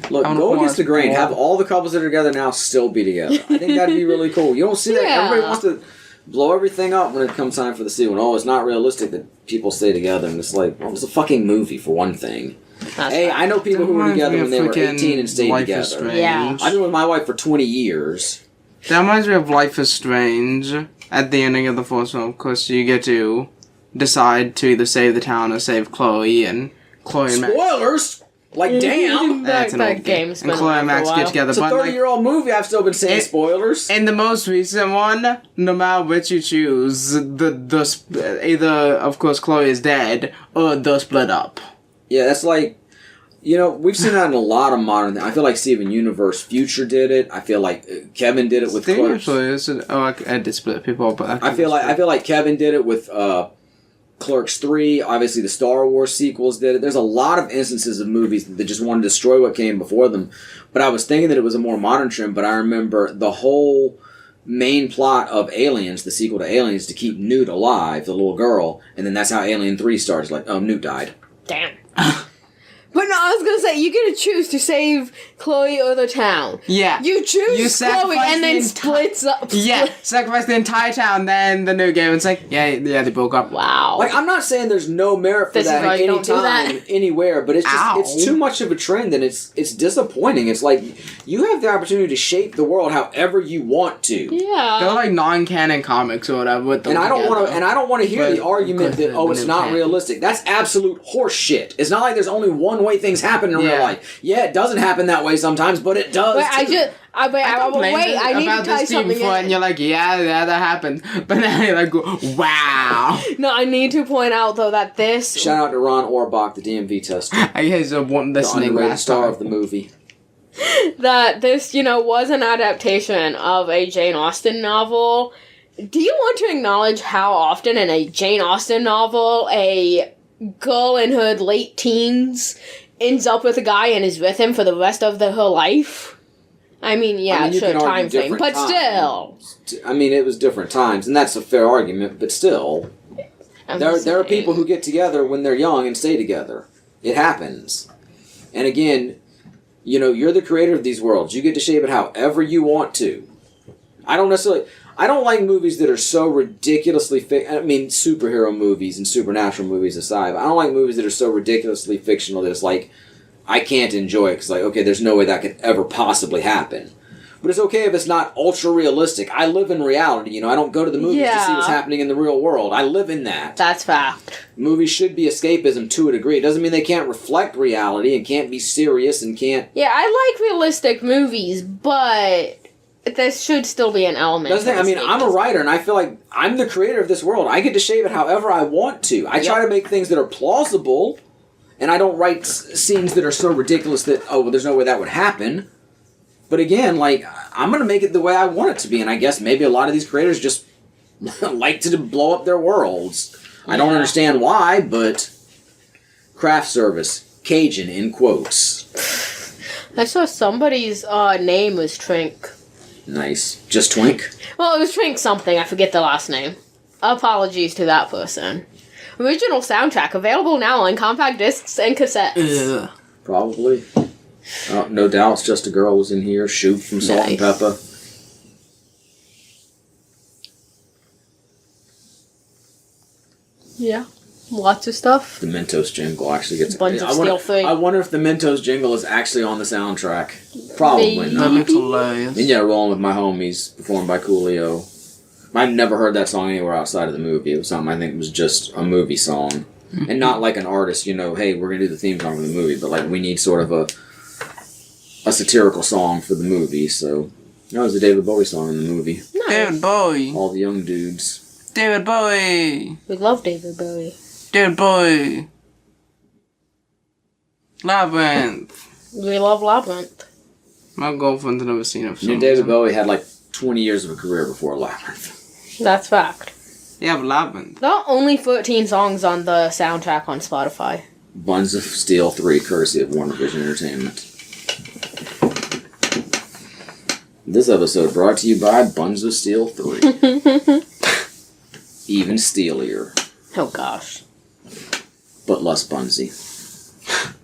Look, I'm go gonna against the grain. watch Have all the couples that are together now still be together. I think that'd be really cool. You don't see that. Yeah. Everybody wants to blow everything up when it comes time for the sequel. Oh, it's not realistic that people stay together. And it's like, well, it's a fucking movie for one thing. Hey, I know people who were together when they were 18 and stayed Life is together. Strange. Yeah. I've been with my wife for 20 years. That reminds me of Life is Strange. At the ending of the first film, because you get to decide to either save the town or save Chloe and Max. Spoilers! Like, damn! That's an that old game's game. And been Chloe around and for a Max while. get together. It's a But 30-year-old movie. I've still been saying spoilers. in the most recent one, no matter which you choose, either of course Chloe is dead or they're split up. Yeah, that's like, you know, we've seen that in a lot of modern things. I feel like Steven Universe Future did it. I feel like Kevin did it with Clerks. I did split people up, but I feel like Kevin did it with Clerks 3. Obviously, the Star Wars sequels did it. There's a lot of instances of movies that just wanted to destroy what came before them. But I was thinking that it was a more modern trend, but I remember the whole main plot of Aliens, the sequel to Aliens, to keep Newt alive, the little girl, and then that's how Alien 3 starts. Like, oh, Newt died. Damn. But no, I was gonna say, you get to choose to save Chloe or the town. Yeah. You choose Chloe sacrifice and then the splits up. Yeah, sacrifice the entire town, then the new game, it's like, yeah, they broke up. Wow. Like, I'm not saying there's no merit for This is that why at you any don't do that. time, anywhere, but it's just, Ow. it's too much of a trend, and it's disappointing. It's like, you have the opportunity to shape the world however you want to. Yeah. They're like non-canon comics or whatever with them And I don't want to hear But the argument that it's not realistic. That's absolute horse shit. It's not like there's only one way things happen in real life. Yeah, it doesn't happen that way sometimes, but it does. But I need to tie something before, in. and you're like, yeah, that happened. But now you're like, wow. No, I need to point out though that this. Shout out to Ron Orbach, the DMV tester, I guess I wasn't the listening underrated last star time. of the movie. That this, was an adaptation of a Jane Austen novel. Do you want to acknowledge how often in a Jane Austen novel a girl in her late teens ends up with a guy and is with him for the rest of her life? I mean, you sure, can argue time frame, different but times. still. I mean, it was different times, and that's a fair argument, but still. There are people who get together when they're young and stay together. It happens. And again, you're the creator of these worlds. You get to shape it however you want to. I don't like movies that are so ridiculously superhero movies and supernatural movies aside, but I don't like movies that are so ridiculously fictional that it's like, I can't enjoy it because, like, okay, there's no way that could ever possibly happen. But it's okay if it's not ultra realistic. I live in reality, I don't go to the movies to see what's happening in the real world. I live in that. That's fact. Movies should be escapism to a degree. It doesn't mean they can't reflect reality and can't be serious and can't... Yeah, I like realistic movies, but there should still be an element. I'm a writer, and I feel like I'm the creator of this world. I get to shape it however I want to. I try to make things that are plausible, and I don't write scenes that are so ridiculous that, there's no way that would happen. But again, like, I'm going to make it the way I want it to be, and I guess maybe a lot of these creators just like to blow up their worlds. Yeah. I don't understand why, but craft service, Cajun in quotes. I saw somebody's name was Trink. Nice. Just Twink? Well, it was Trink something. I forget the last name. Apologies to that person. Original soundtrack available now on compact discs and cassettes. Ugh. Probably. No doubt, it's Just a Girl was in here. Shoot from Salt and Pepper. Yeah, lots of stuff. The Mentos jingle actually gets... Bunch of Steel 3. I wonder if the Mentos jingle is actually on the soundtrack. Probably Maybe. not. That'd be hilarious. And yeah, Rolling with My Homies, performed by Coolio. I've never heard that song anywhere outside of the movie. It was something I think was just a movie song. And not like an artist, hey, we're going to do the theme song for the movie, but like we need sort of a satirical song for the movie, so... That was a David Bowie song in the movie. Nice. David Bowie. All the young dudes. David Bowie. We love David Bowie. David Bowie. Labyrinth. We love Labyrinth. My girlfriend's never seen it. David Bowie had like 20 years of a career before Labyrinth. That's fact. Yeah, but Labyrinth. There are only 13 songs on the soundtrack on Spotify. Buns of Steel 3, courtesy of Warner Vision Entertainment. This episode brought to you by Buns of Steel 3. Even steelier. Oh gosh. But less bunsy.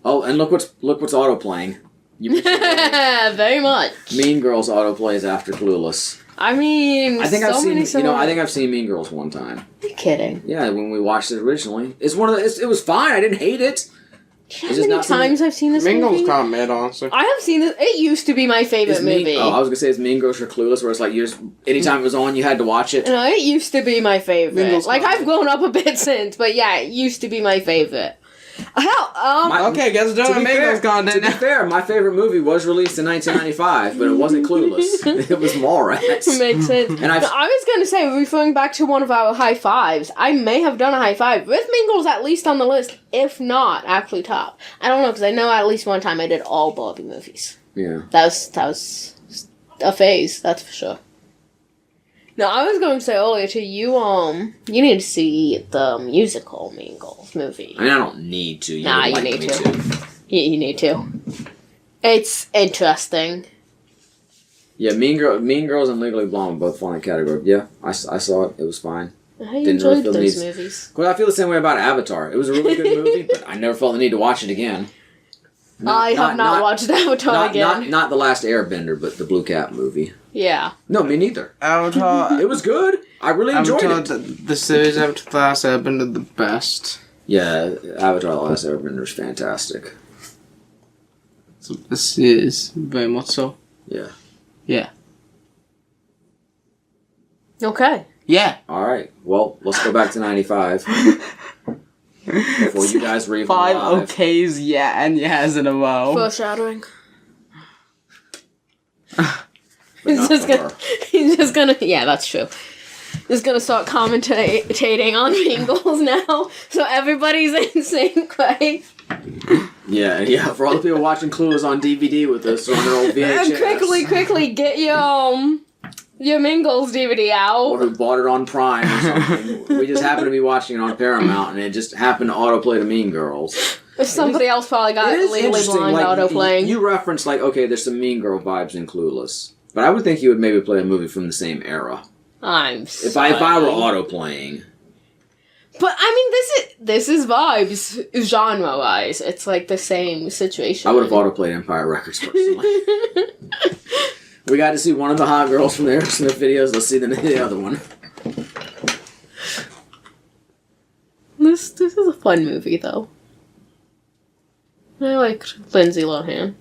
Oh, and look what's auto-playing. You mentioned Very much. Mean Girls auto-plays after Clueless. I mean, I think I've seen Mean Girls one time. Are you kidding? Yeah, when we watched it originally. It was fine, I didn't hate it. Do you know how many times I've seen this Mean movie? Girls can't mid, honestly. I have seen this. It used to be my favorite movie. I was gonna say it's Mean Girls or Clueless, where it's like anytime it was on, you had to watch it. No, it used to be my favorite. Like, Girls I've grown up a bit since, but yeah, it used to be my favorite. Hell, Okay, guess we're doing Mean Girls content To be now. fair, my favorite movie was released in 1995, but it wasn't Clueless. It was Mallrats. makes sense. And I was gonna say, referring back to one of our high fives, I may have done a high five with Mean Girls at least on the list, if not actually top. I don't know, because I know at least one time I did all Barbie movies. Yeah. That was a phase, that's for sure. No, I was going to say earlier to you, you need to see the musical Mean Girls movie. I mean, I don't need to. Nah, you need to. You need to. It's interesting. Yeah, Mean Girls and Legally Blonde both fall in that category. Yeah, I saw it. It was fine. I enjoyed those movies. Well, I feel the same way about Avatar. It was a really good movie, but I never felt the need to watch it again. I have not watched Avatar again. Not the last Airbender, but the Blue Cat movie. Yeah. No, me neither. Avatar. It was good. I really enjoyed Avatar, it. the series Avatar The Last Airbender the best. Yeah, Avatar: The Last Airbender is fantastic. So this is very much so. Yeah. Yeah. Okay. Yeah. All right. Well, let's go back to 95. Before you guys read 5 live. okays, yeah, and yeahs in a row. Foreshadowing. But He's not just for gonna. her. He's just gonna. Yeah, that's true. He's gonna start commentating on Mean Girls now, so everybody's in sync, right? Yeah. For all the people watching Clueless on DVD with us on their old VHS. Quickly, get your Mean Girls DVD Or out. who bought it on Prime or something. We just happened to be watching it on Paramount, and it just happened to autoplay to Mean Girls. Somebody else probably got It is Legally interesting, Blonde like, auto-playing. you referenced, like, okay, there's some Mean Girl vibes in Clueless. But I would think you would maybe play a movie from the same era. I'm If I were auto-playing. But, I mean, this is vibes, genre-wise. It's like the same situation. I would have auto-played Empire Records personally. We got to see one of the hot girls from the Aerosmith videos. Let's see the other one. This is a fun movie, though. I like Lindsay Lohan.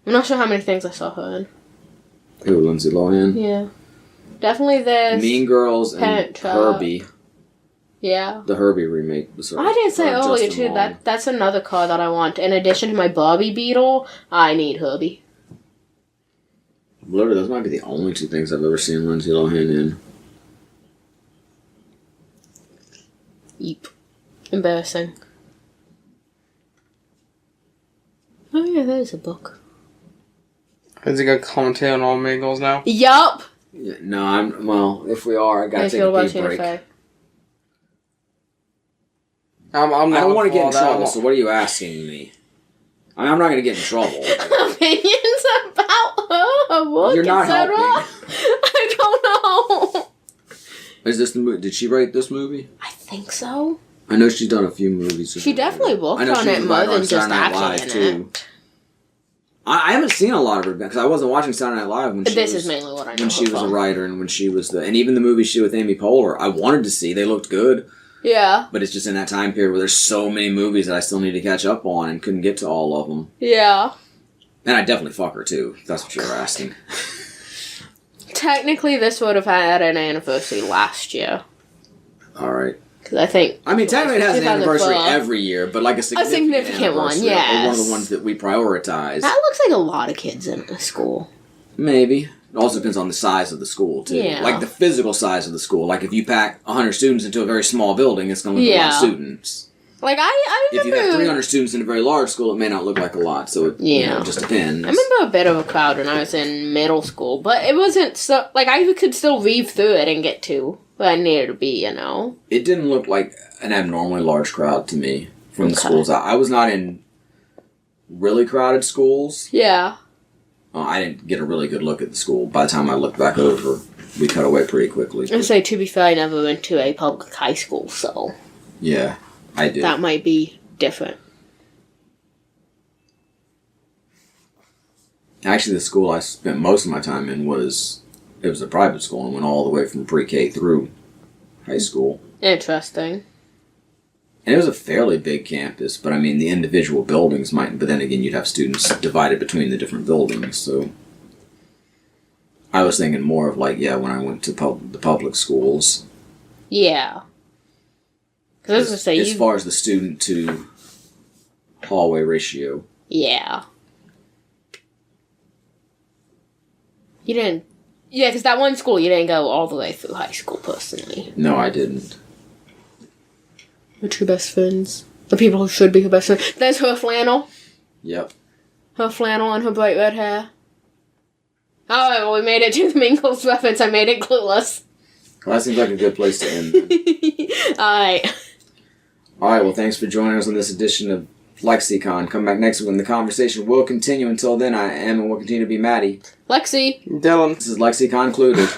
I'm not sure how many things I saw her in. Who, Lindsay Lohan? Yeah. Definitely this. Mean Girls and Parent Trap. Herbie. Yeah. The Herbie remake. I did say earlier, too, that's another car that I want. In addition to my Barbie Beetle, I need Herbie. Literally, those might be the only two things I've ever seen Lindsay Lohan in. Yeep. Embarrassing. Oh yeah, there's a book. Is he gonna commentate on all Mean Girls now? Yup! Yeah, no, if we are, I gotta take a pee break. I'm not I don't want to get in for that. trouble, so what are you asking me? I mean, I'm not going to get in trouble. Opinions about her? What? You're not helping. I don't know. Is this the movie? Did she write this movie? I think so. I know she's done a few movies. She definitely worked on it more than just acting in it. I haven't seen a lot of her because I wasn't watching Saturday Night Live when This is mainly what I know. when she was a writer and when she was and even the movie she did with Amy Poehler. I wanted to see; they looked good. Yeah. But it's just in that time period where there's so many movies that I still need to catch up on and couldn't get to all of them. Yeah. And I definitely fuck her too. If that's what you're asking. Technically, this would have had an anniversary last year. All right. Because I think... I mean, technically it has an anniversary 2012. every year, but like a significant one, anniversary, yes. or one of the ones that we prioritize. That looks like a lot of kids in a school. Maybe. It also depends on the size of the school, too. Yeah. Like the physical size of the school. Like if you pack 100 students into a very small building, it's going to look like a lot of students. Like, I remember... If you have 300 students in a very large school, it may not look like a lot, so it just depends. I remember a bit of a crowd when I was in middle school, but it wasn't so... Like, I could still weave through it and get to where I needed to be, you know? It didn't look like an abnormally large crowd to me from the schools. I was not in really crowded schools. Yeah. I didn't get a really good look at the school. By the time I looked back over, we cut away pretty quickly. And so, to be fair, I never went to a public high school, so... Yeah, I did. That might be different. Actually, the school I spent most of my time in was a private school and went all the way from pre-K through high school. Interesting. And it was a fairly big campus, but I mean, the individual buildings might, but then again, you'd have students divided between the different buildings, so. I was thinking more of like, when I went to the public schools. Yeah. Because I was going to say, as far as the student to hallway ratio. Yeah. You didn't. Yeah, because that one school, you didn't go all the way through high school, personally. No, I didn't. We're true best friends. The people who should be her best friends. There's her flannel. Yep. Her flannel and her bright red hair. Alright, well, we made it to the Mingles reference. I made it Clueless. Well, that seems like a good place to end. Alright. Alright, well, thanks for joining us on this edition of LexiCon. Come back next week when the conversation will continue. Until then, I am and will continue to be Maddie. Lexi. Dylan. This is LexiCon concluded.